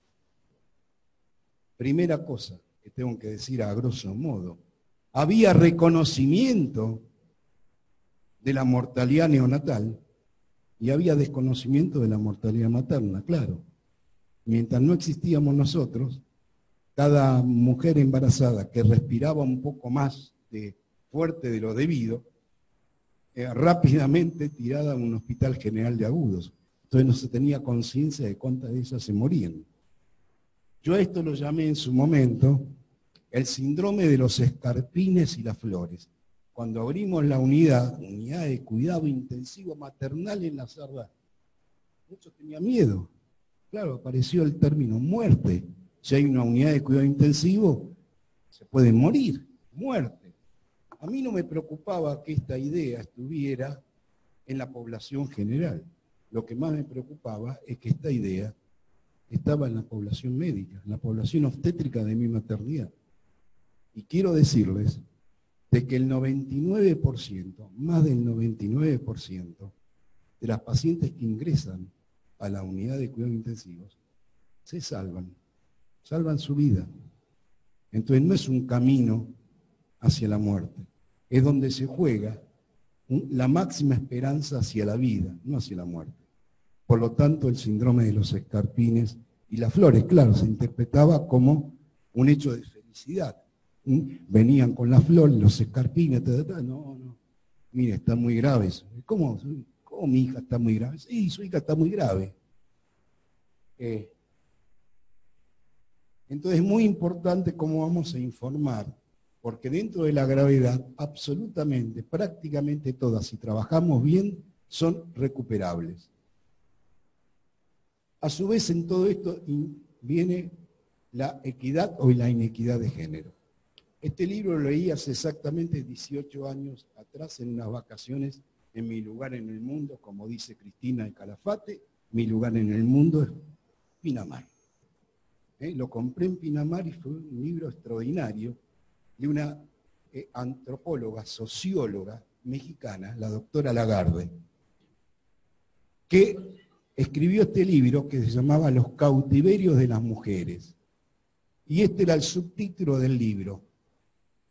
A: Primera cosa que tengo que decir a grosso modo, había reconocimiento de la mortalidad neonatal y había desconocimiento de la mortalidad materna, claro. Mientras no existíamos nosotros, cada mujer embarazada que respiraba un poco más fuerte de lo debido, rápidamente tirada a un hospital general de agudos. Entonces no se tenía conciencia de cuántas de ellas se morían. Yo a esto lo llamé en su momento el síndrome de los escarpines y las flores. Cuando abrimos la unidad de cuidado intensivo maternal en la Cerda, muchos tenían miedo. Claro, apareció el término muerte. Si hay una unidad de cuidado intensivo, se puede morir, muerte. A mí no me preocupaba que esta idea estuviera en la población general. Lo que más me preocupaba es que esta idea estaba en la población médica, en la población obstétrica de mi maternidad. Y quiero decirles de que el 99%, más del 99% de las pacientes que ingresan a la unidad de cuidados intensivos se salvan su vida. Entonces no es un camino hacia la muerte, es donde se juega la máxima esperanza hacia la vida, no hacia la muerte. Por lo tanto, el síndrome de los escarpines y las flores, claro, se interpretaba como un hecho de felicidad. Venían con las flores, los escarpines, no, mire, está muy grave eso. ¿Cómo mi hija está muy grave? Sí, su hija está muy grave. Entonces es muy importante cómo vamos a informar, porque dentro de la gravedad, absolutamente, prácticamente todas, si trabajamos bien, son recuperables. A su vez, en todo esto viene la equidad o la inequidad de género. Este libro lo leí hace exactamente 18 años atrás en unas vacaciones en Mi lugar en el mundo, como dice Cristina de Calafate, mi lugar en el mundo es Pinamar. Lo compré en Pinamar y fue un libro extraordinario de una antropóloga, socióloga mexicana, la doctora Lagarde, que escribió este libro que se llamaba Los cautiverios de las mujeres. Y este era el subtítulo del libro.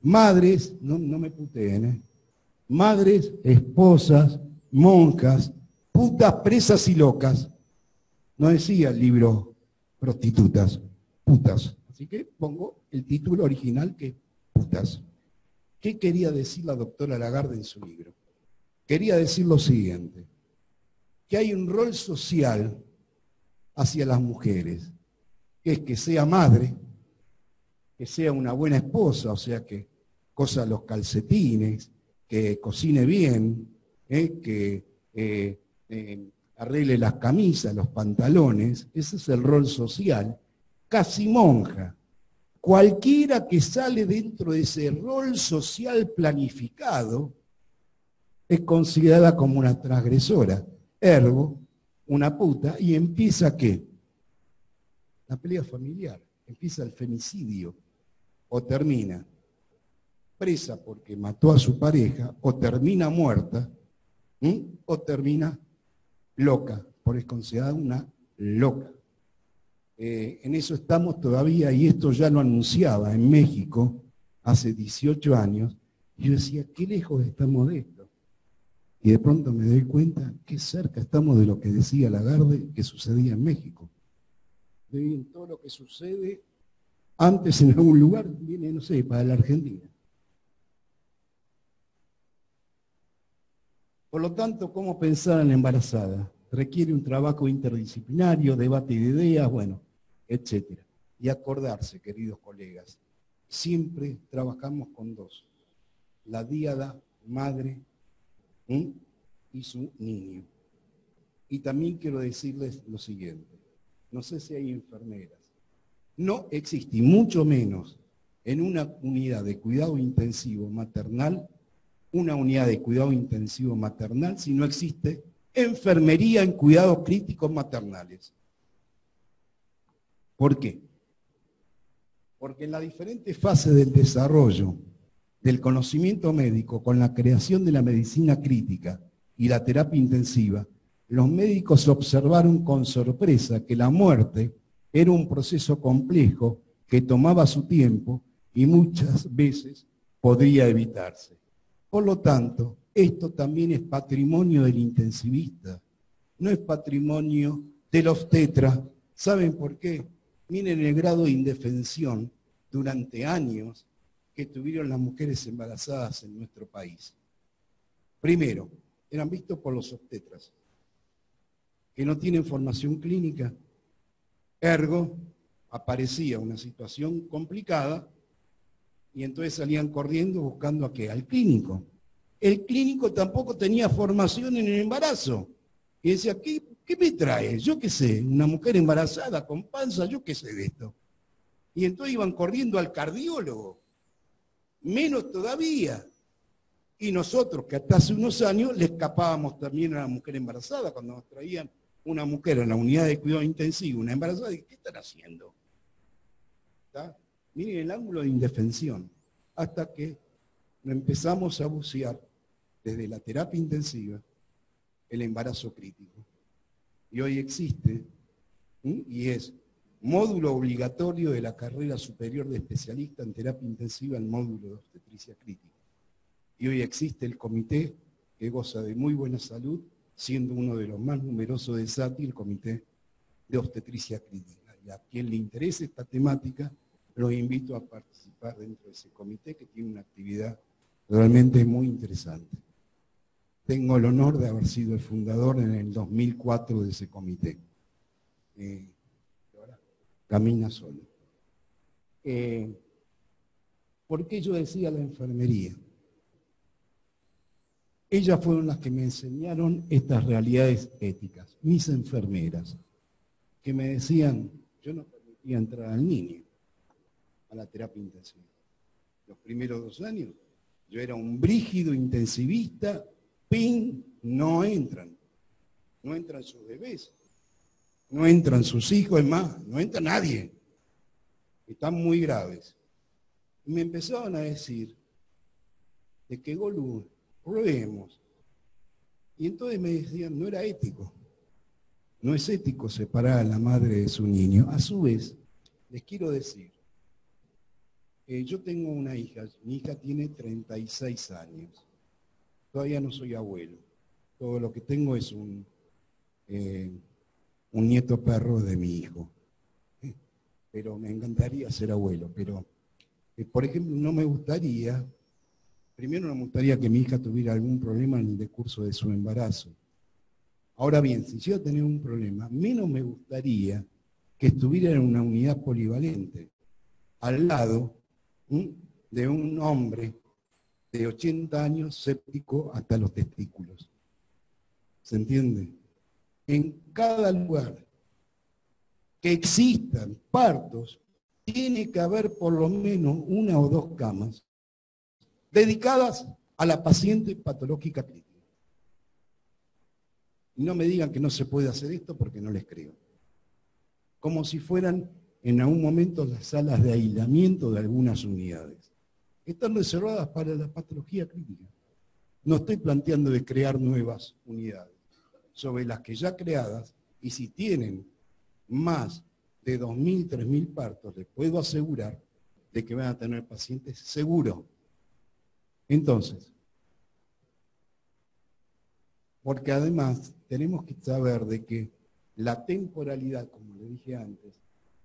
A: Madres, no me puteen, madres, esposas, monjas, putas, presas y locas. No decía el libro prostitutas, putas. Así que pongo el título original que es putas. ¿Qué quería decir la doctora Lagarde en su libro? Quería decir lo siguiente, que hay un rol social hacia las mujeres, que es que sea madre, que sea una buena esposa, o sea, que cosa los calcetines, que cocine bien, que arregle las camisas, los pantalones. Ese es el rol social. Casi monja. Cualquiera que sale dentro de ese rol social planificado es considerada como una transgresora, ergo, una puta, y empieza ¿qué? La pelea familiar, empieza el femicidio, o termina presa porque mató a su pareja, o termina muerta, o termina loca, porque es considerada una loca. En eso estamos todavía, y esto ya lo anunciaba en México hace 18 años, y yo decía, qué lejos estamos de esto. Y de pronto me doy cuenta qué cerca estamos de lo que decía Lagarde que sucedía en México. De bien, todo lo que sucede antes en algún lugar viene, no sé, para la Argentina. Por lo tanto, ¿cómo pensar en la embarazada? Requiere un trabajo interdisciplinario, debate de ideas, bueno, etc. Y acordarse, queridos colegas, siempre trabajamos con dos. La díada madre y su niño. Y también quiero decirles lo siguiente, no sé si hay enfermeras, no existe, y mucho menos en una unidad de cuidado intensivo maternal, una unidad de cuidado intensivo maternal, si no existe enfermería en cuidados críticos maternales. ¿Por qué? Porque en las diferentes fases del desarrollo del conocimiento médico, con la creación de la medicina crítica y la terapia intensiva, los médicos observaron con sorpresa que la muerte era un proceso complejo que tomaba su tiempo y muchas veces podría evitarse. Por lo tanto, esto también es patrimonio del intensivista, no es patrimonio del obstetra. ¿Saben por qué? Miren el grado de indefensión durante años que tuvieron las mujeres embarazadas en nuestro país. Primero, eran vistos por los obstetras, que no tienen formación clínica, ergo, aparecía una situación complicada y entonces salían corriendo buscando ¿a qué? Al clínico. El clínico tampoco tenía formación en el embarazo. Y decía, ¿qué me trae? Yo qué sé, una mujer embarazada con panza, yo qué sé de esto. Y entonces iban corriendo al cardiólogo. Menos todavía. Y nosotros, que hasta hace unos años, le escapábamos también a la mujer embarazada, cuando nos traían una mujer en la unidad de cuidado intensivo, una embarazada, y ¿qué están haciendo? ¿Está? Miren el ángulo de indefensión, hasta que empezamos a bucear desde la terapia intensiva el embarazo crítico. Y hoy existe, y es módulo obligatorio de la carrera superior de especialista en terapia intensiva, el módulo de obstetricia crítica. Y hoy existe el comité que goza de muy buena salud siendo uno de los más numerosos de SATI, el Comité de Obstetricia Clínica. Y a quien le interese esta temática, los invito a participar dentro de ese comité que tiene una actividad realmente muy interesante. Tengo el honor de haber sido el fundador en el 2004 de ese comité. Ahora camina solo. ¿Por qué yo decía la enfermería? Ellas fueron las que me enseñaron estas realidades éticas, mis enfermeras, que me decían, yo no permitía entrar al niño a la terapia intensiva. Los primeros 2 años, yo era un brígido intensivista, no entran sus bebés, no entran sus hijos, es más, no entra nadie, están muy graves. Y me empezaban a decir, de que Golú, probemos. Y entonces me decían, no era ético. No es ético separar a la madre de su niño. A su vez, les quiero decir, yo tengo una hija, mi hija tiene 36 años. Todavía no soy abuelo. Todo lo que tengo es un nieto perro de mi hijo. Pero me encantaría ser abuelo. Pero, por ejemplo, no me gustaría... Primero no me gustaría que mi hija tuviera algún problema en el decurso de su embarazo. Ahora bien, si yo tenía un problema, menos me gustaría que estuviera en una unidad polivalente, al lado de un hombre de 80 años séptico hasta los testículos. ¿Se entiende? En cada lugar que existan partos, tiene que haber por lo menos 1 o 2 camas dedicadas a la paciente patológica crítica. Y no me digan que no se puede hacer esto porque no les creo. Como si fueran en algún momento las salas de aislamiento de algunas unidades. Están reservadas para la patología crítica. No estoy planteando de crear nuevas unidades. Sobre las que ya creadas, y si tienen más de 2.000, 3.000 partos, les puedo asegurar de que van a tener pacientes seguros. Entonces, porque además tenemos que saber de que la temporalidad, como le dije antes,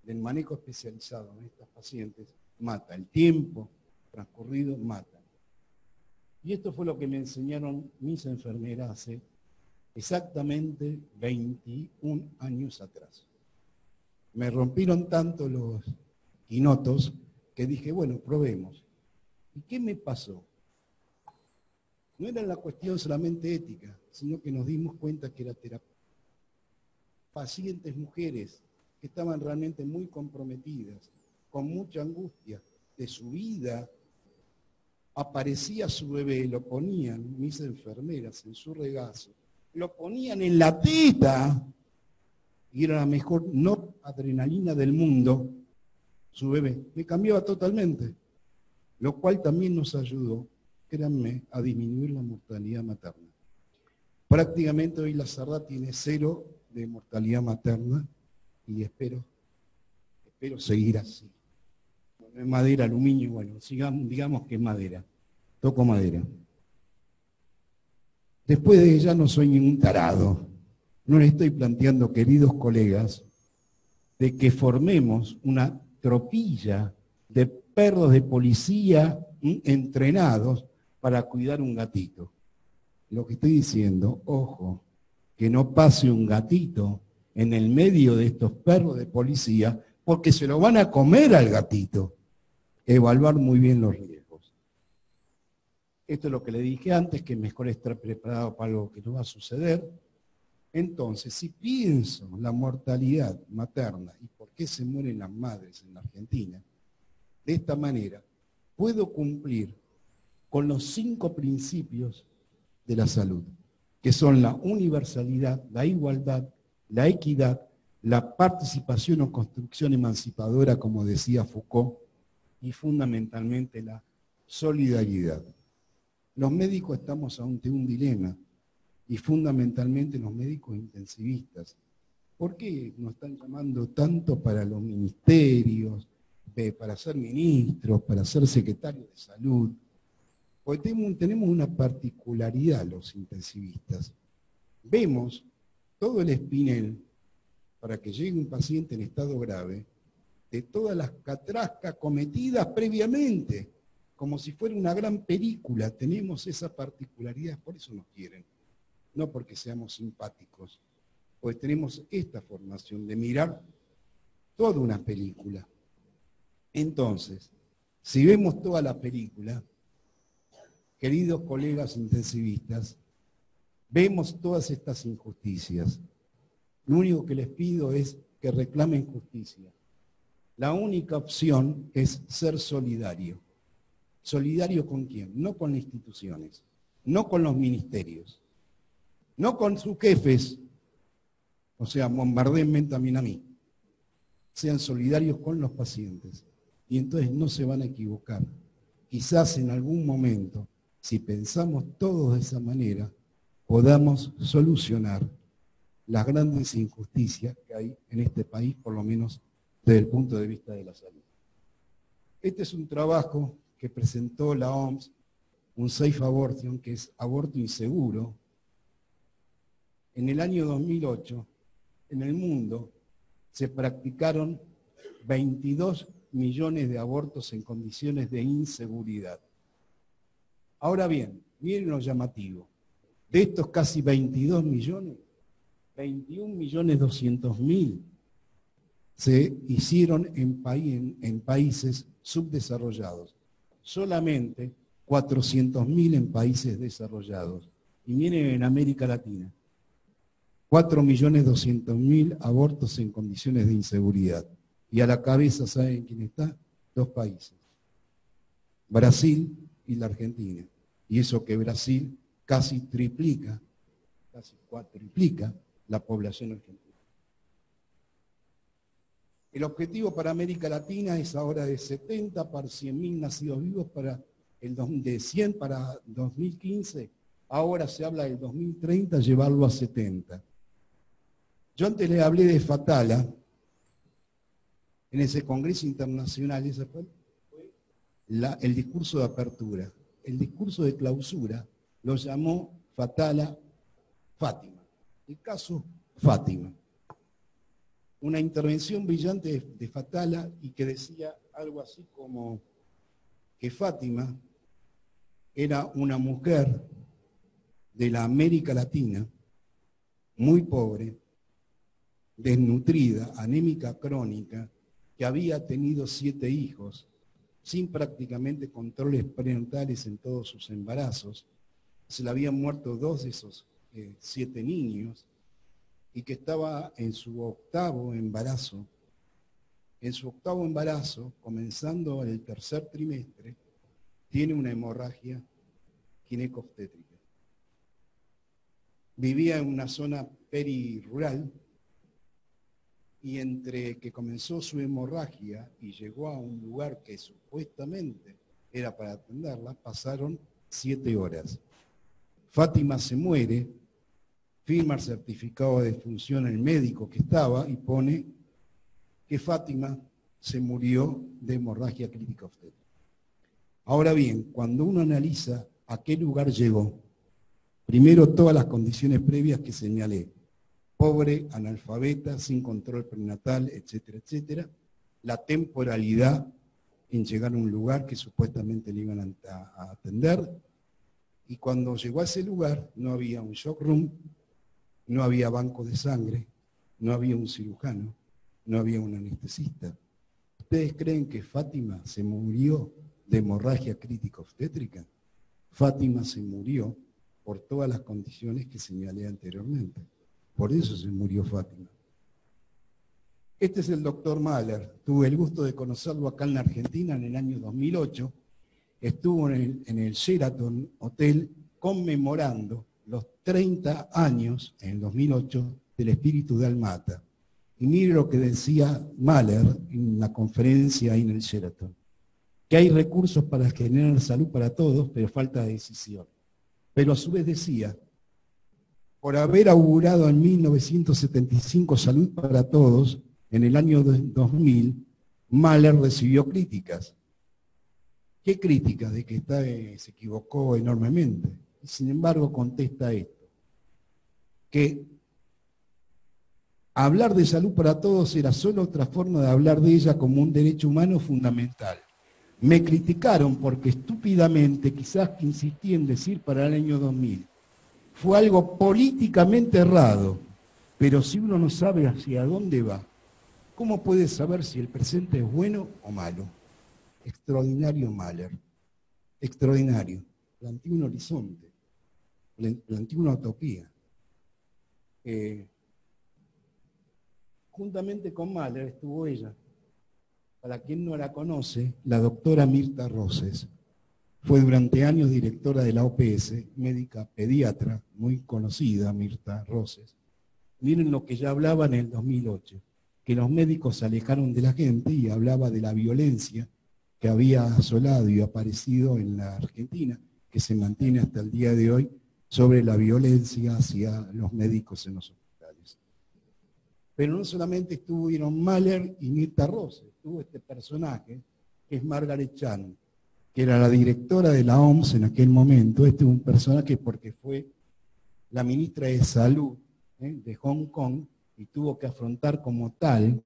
A: del manejo especializado en estas pacientes mata. El tiempo transcurrido mata. Y esto fue lo que me enseñaron mis enfermeras hace exactamente 21 años atrás. Me rompieron tanto los quinotos que dije, bueno, probemos. ¿Y qué me pasó? No era la cuestión solamente ética, sino que nos dimos cuenta que era terapia. Pacientes mujeres que estaban realmente muy comprometidas, con mucha angustia de su vida, aparecía su bebé, lo ponían mis enfermeras en su regazo, lo ponían en la teta, y era la mejor adrenalina del mundo, su bebé. Me cambiaba totalmente, lo cual también nos ayudó, créanme, a disminuir la mortalidad materna. Prácticamente hoy la Sardá tiene 0 de mortalidad materna y espero seguir así. No es madera, aluminio, bueno, digamos que es madera. Toco madera. Después de ella no soy ningún tarado. No le estoy planteando, queridos colegas, de que formemos una tropilla de perros de policía entrenados para cuidar un gatito. Lo que estoy diciendo, ojo, que no pase un gatito en el medio de estos perros de policía, porque se lo van a comer al gatito. Evaluar muy bien los riesgos. Esto es lo que le dije antes, que es mejor estar preparado para algo que no va a suceder. Entonces, si pienso la mortalidad materna y por qué se mueren las madres en la Argentina, de esta manera puedo cumplir con los 5 principios de la salud, que son la universalidad, la igualdad, la equidad, la participación o construcción emancipadora, como decía Foucault, y fundamentalmente la solidaridad. Los médicos estamos ante un dilema, y fundamentalmente los médicos intensivistas. ¿Por qué nos están llamando tanto para los ministerios, para ser ministros, para ser secretarios de salud? Porque tenemos una particularidad los intensivistas. vemos todo el espinel para que llegue un paciente en estado grave de todas las catrascas cometidas previamente, como si fuera una gran película. Tenemos esa particularidad, por eso nos quieren, no porque seamos simpáticos, porque tenemos esta formación de mirar toda una película. Entonces, si vemos toda la película, queridos colegas intensivistas, vemos todas estas injusticias. Lo único que les pido es que reclamen justicia. La única opción es ser solidario. ¿Solidario con quién? No con las instituciones, no con los ministerios, no con sus jefes, o sea, bombardeenme también a mí. Sean solidarios con los pacientes y entonces no se van a equivocar. Quizás en algún momento, si pensamos todos de esa manera, podamos solucionar las grandes injusticias que hay en este país, por lo menos desde el punto de vista de la salud. Este es un trabajo que presentó la OMS, un Safe Abortion, que es aborto inseguro. En el año 2008, en el mundo, se practicaron 22 millones de abortos en condiciones de inseguridad. Ahora bien, miren lo llamativo. De estos casi 22 millones, 21.200.000 se hicieron en países subdesarrollados. Solamente 400.000 en países desarrollados. Y miren en América Latina, 4.200.000 abortos en condiciones de inseguridad. Y a la cabeza, ¿saben quién está? 2 países. Brasil y la Argentina. Y eso que Brasil casi triplica, casi cuatriplica la población argentina. El objetivo para América Latina es ahora de 70 para 100.000 nacidos vivos de 100 para 2015. Ahora se habla del 2030 llevarlo a 70. Yo antes le hablé de Fatala en ese Congreso Internacional, ese fue el discurso de apertura. El discurso de clausura lo llamó Fatala Fátima. El caso Fátima. Una intervención brillante de Fatala y que decía algo así como que Fátima era una mujer de la América Latina, muy pobre, desnutrida, anémica crónica, que había tenido 7 hijos, sin prácticamente controles prenatales en todos sus embarazos. Se le habían muerto 2 de esos 7 niños, y que estaba en su 8º embarazo. En su 8º embarazo, comenzando el 3er trimestre, tiene una hemorragia ginecobstétrica. Vivía en una zona perirural, y entre que comenzó su hemorragia y llegó a un lugar que supuestamente era para atenderla, pasaron 7 horas. Fátima se muere, firma el certificado de defunción el médico que estaba y pone que Fátima se murió de hemorragia crítica obstétrica. Ahora bien, cuando uno analiza a qué lugar llegó, primero todas las condiciones previas que señalé, pobre, analfabeta, sin control prenatal, etcétera, etcétera, la temporalidad en llegar a un lugar que supuestamente le iban a atender, y cuando llegó a ese lugar no había un shock room, no había banco de sangre, no había un cirujano, no había un anestesista. ¿Ustedes creen que Fátima se murió de hemorragia crítica obstétrica? Fátima se murió por todas las condiciones que señalé anteriormente. Por eso se murió Fátima. Este es el doctor Mahler. Tuve el gusto de conocerlo acá en la Argentina en el año 2008. Estuvo en el Sheraton Hotel conmemorando los 30 años, en el 2008, del espíritu de Almata. Y mire lo que decía Mahler en la conferencia ahí en el Sheraton. Que hay recursos para generar salud para todos, pero falta decisión. Pero a su vez decía, por haber augurado en 1975 salud para todos, en el año 2000, Mahler recibió críticas. ¿Qué críticas? De que se equivocó enormemente. Y sin embargo contesta esto. que hablar de salud para todos era solo otra forma de hablar de ella como un derecho humano fundamental. Me criticaron porque estúpidamente, quizás que insistí en decir para el año 2000, fue algo políticamente errado, pero si uno no sabe hacia dónde va, ¿cómo puede saber si el presente es bueno o malo? Extraordinario Mahler, extraordinario. Planteó un horizonte, planteó una utopía. Juntamente con Mahler estuvo ella. Para quien no la conoce, la doctora Mirta Roses. Fue durante años directora de la OPS, médica pediatra, muy conocida, Mirta Roses. Miren lo que ya hablaba en el 2008, que los médicos se alejaron de la gente y hablaba de la violencia que había asolado y aparecido en la Argentina, que se mantiene hasta el día de hoy, sobre la violencia hacia los médicos en los hospitales. Pero no solamente estuvieron Mahler y Mirta Roses, estuvo este personaje, que es Margaret Chan, que era la directora de la OMS en aquel momento. Este es un personaje porque fue la ministra de Salud de Hong Kong y tuvo que afrontar como tal,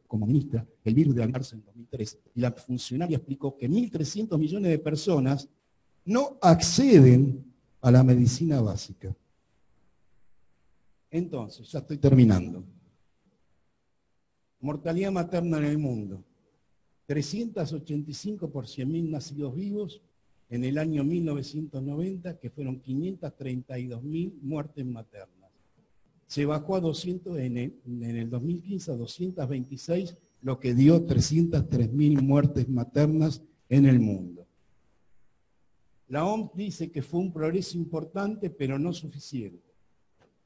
A: como ministra, el virus de la SARS en 2003. Y la funcionaria explicó que 1.300 millones de personas no acceden a la medicina básica. Entonces, ya estoy terminando. Mortalidad materna en el mundo. 385 por 100.000 nacidos vivos en el año 1990, que fueron 532.000 muertes maternas. Se bajó a 200 en el 2015 a 226, lo que dio 303.000 muertes maternas en el mundo. La OMS dice que fue un progreso importante, pero no suficiente.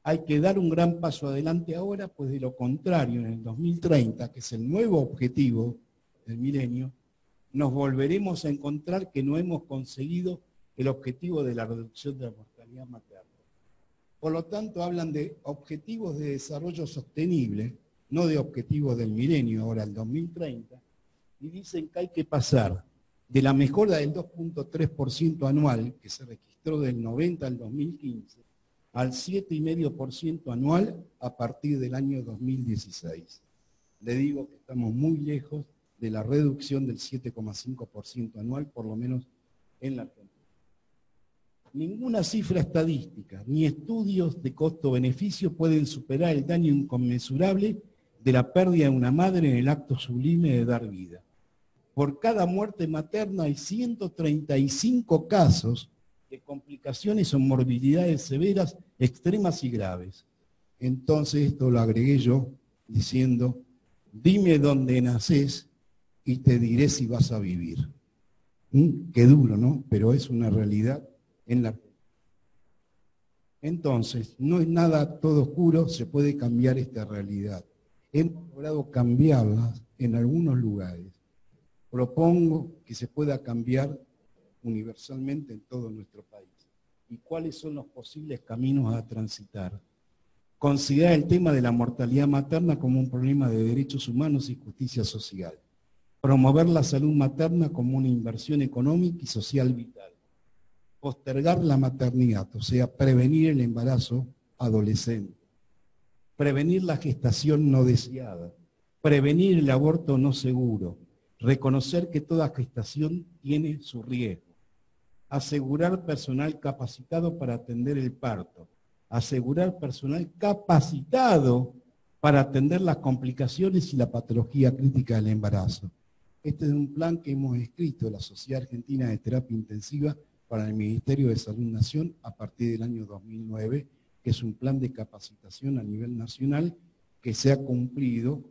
A: Hay que dar un gran paso adelante ahora, pues de lo contrario, en el 2030, que es el nuevo objetivo del milenio, nos volveremos a encontrar que no hemos conseguido el objetivo de la reducción de la mortalidad materna. Por lo tanto, hablan de objetivos de desarrollo sostenible, no de objetivos del milenio, ahora el 2030, y dicen que hay que pasar de la mejora del 2.3% anual, que se registró del 90 al 2015, al 7,5% anual a partir del año 2016. Le digo que estamos muy lejos de la reducción del 7,5% anual, por lo menos en la Argentina. Ninguna cifra estadística ni estudios de costo-beneficio pueden superar el daño inconmensurable de la pérdida de una madre en el acto sublime de dar vida. Por cada muerte materna hay 135 casos de complicaciones o morbilidades severas, extremas y graves. Entonces esto lo agregué yo diciendo, dime dónde nacés y te diré si vas a vivir. Qué duro, ¿no? Pero es una realidad en la... Entonces, no es nada todo oscuro, se puede cambiar esta realidad. Hemos logrado cambiarlas en algunos lugares. Propongo que se pueda cambiar universalmente en todo nuestro país. ¿Y cuáles son los posibles caminos a transitar? Considerar el tema de la mortalidad materna como un problema de derechos humanos y justicia social. Promover la salud materna como una inversión económica y social vital. Postergar la maternidad, o sea, prevenir el embarazo adolescente. Prevenir la gestación no deseada. Prevenir el aborto no seguro. Reconocer que toda gestación tiene su riesgo. Asegurar personal capacitado para atender el parto. Asegurar personal capacitado para atender las complicaciones y la patología crítica del embarazo. Este es un plan que hemos escrito la Sociedad Argentina de Terapia Intensiva para el Ministerio de Salud Nación a partir del año 2009, que es un plan de capacitación a nivel nacional que se ha cumplido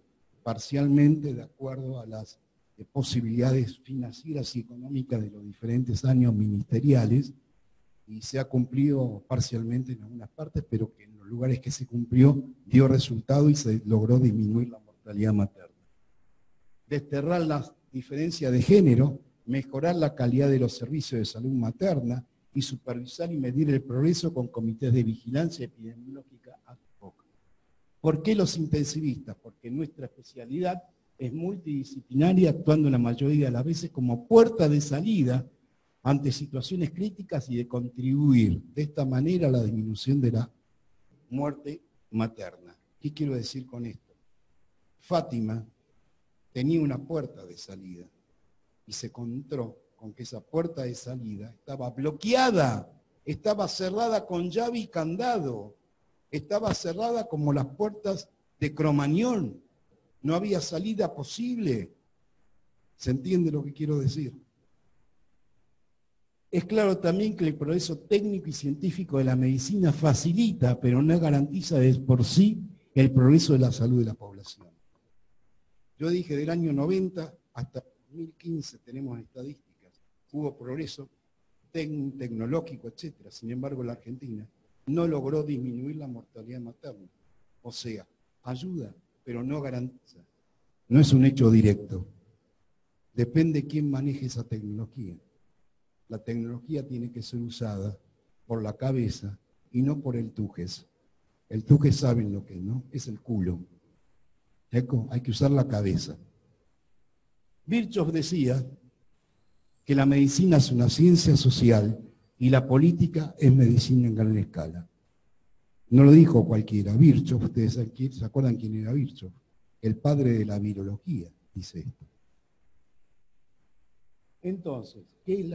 A: parcialmente de acuerdo a las posibilidades financieras y económicas de los diferentes años ministeriales, y se ha cumplido parcialmente en algunas partes, pero que en los lugares que se cumplió dio resultado y se logró disminuir la mortalidad materna. Desterrar las diferencias de género, mejorar la calidad de los servicios de salud materna y supervisar y medir el progreso con comités de vigilancia epidemiológica ad hoc. ¿Por qué los intensivistas? Porque nuestra especialidad es multidisciplinaria, actuando la mayoría de las veces como puerta de salida ante situaciones críticas y de contribuir de esta manera a la disminución de la muerte materna. ¿Qué quiero decir con esto? Fátima tenía una puerta de salida y se encontró con que esa puerta de salida estaba bloqueada, estaba cerrada con llave y candado, estaba cerrada como las puertas de Cromañón, no había salida posible. ¿Se entiende lo que quiero decir? Es claro también que el progreso técnico y científico de la medicina facilita, pero no garantiza de por sí el progreso de la salud de la población. Yo dije del año 90 hasta 2015 tenemos estadísticas, hubo progreso tecnológico, etc. Sin embargo, la Argentina no logró disminuir la mortalidad materna. O sea, ayuda, pero no garantiza. No es un hecho directo. Depende quién maneje esa tecnología. La tecnología tiene que ser usada por la cabeza y no por el tujes. El tujes saben lo que es, ¿no? Es el culo. Hay que usar la cabeza. Virchow decía que la medicina es una ciencia social y la política es medicina en gran escala. No lo dijo cualquiera. Virchow, ustedes se acuerdan quién era Virchow, el padre de la virología, dice esto. Entonces, ¿qué es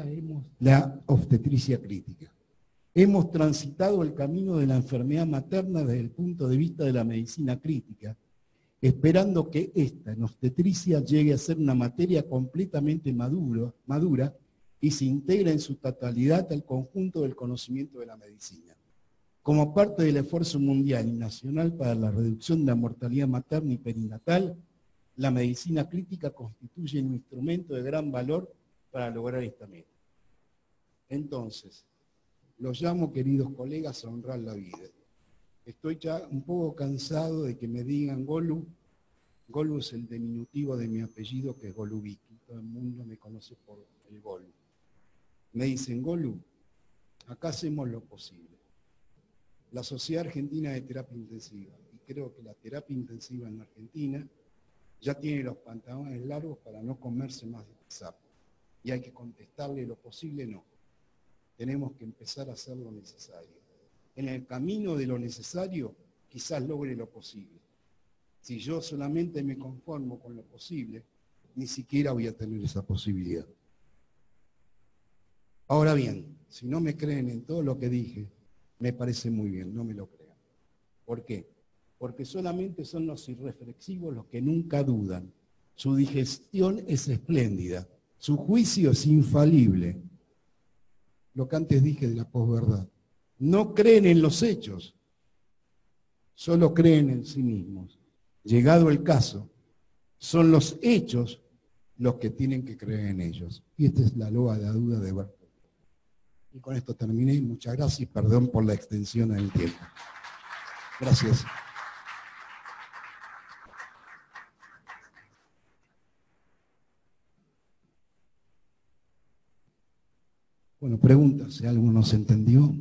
A: la obstetricia crítica? Hemos transitado el camino de la enfermedad materna desde el punto de vista de la medicina crítica, esperando que esta, en obstetricia, llegue a ser una materia completamente madura y se integre en su totalidad al conjunto del conocimiento de la medicina. Como parte del esfuerzo mundial y nacional para la reducción de la mortalidad materna y perinatal, la medicina crítica constituye un instrumento de gran valor para lograr esta meta. Entonces, los llamo, queridos colegas, a honrar la vida. Estoy ya un poco cansado de que me digan Golu. Golu es el diminutivo de mi apellido, que es Golubiki. Todo el mundo me conoce por el Golu. Me dicen, Golu, acá hacemos lo posible. La Sociedad Argentina de Terapia Intensiva, y creo que la terapia intensiva en Argentina ya tiene los pantalones largos para no comerse más de sapo. Y hay que contestarle lo posible, no. Tenemos que empezar a hacer lo necesario. En el camino de lo necesario, quizás logre lo posible. Si yo solamente me conformo con lo posible, ni siquiera voy a tener esa posibilidad. Ahora bien, si no me creen en todo lo que dije, me parece muy bien, no me lo crean. ¿Por qué? Porque solamente son los irreflexivos los que nunca dudan. Su digestión es espléndida, su juicio es infalible. Lo que antes dije de la posverdad. No creen en los hechos, solo creen en sí mismos. Llegado el caso, son los hechos los que tienen que creer en ellos. Y esta es la loa de la duda de Bertolt. Y con esto terminé. Muchas gracias y perdón por la extensión del tiempo. Gracias. Bueno, preguntas, si algo no se entendió.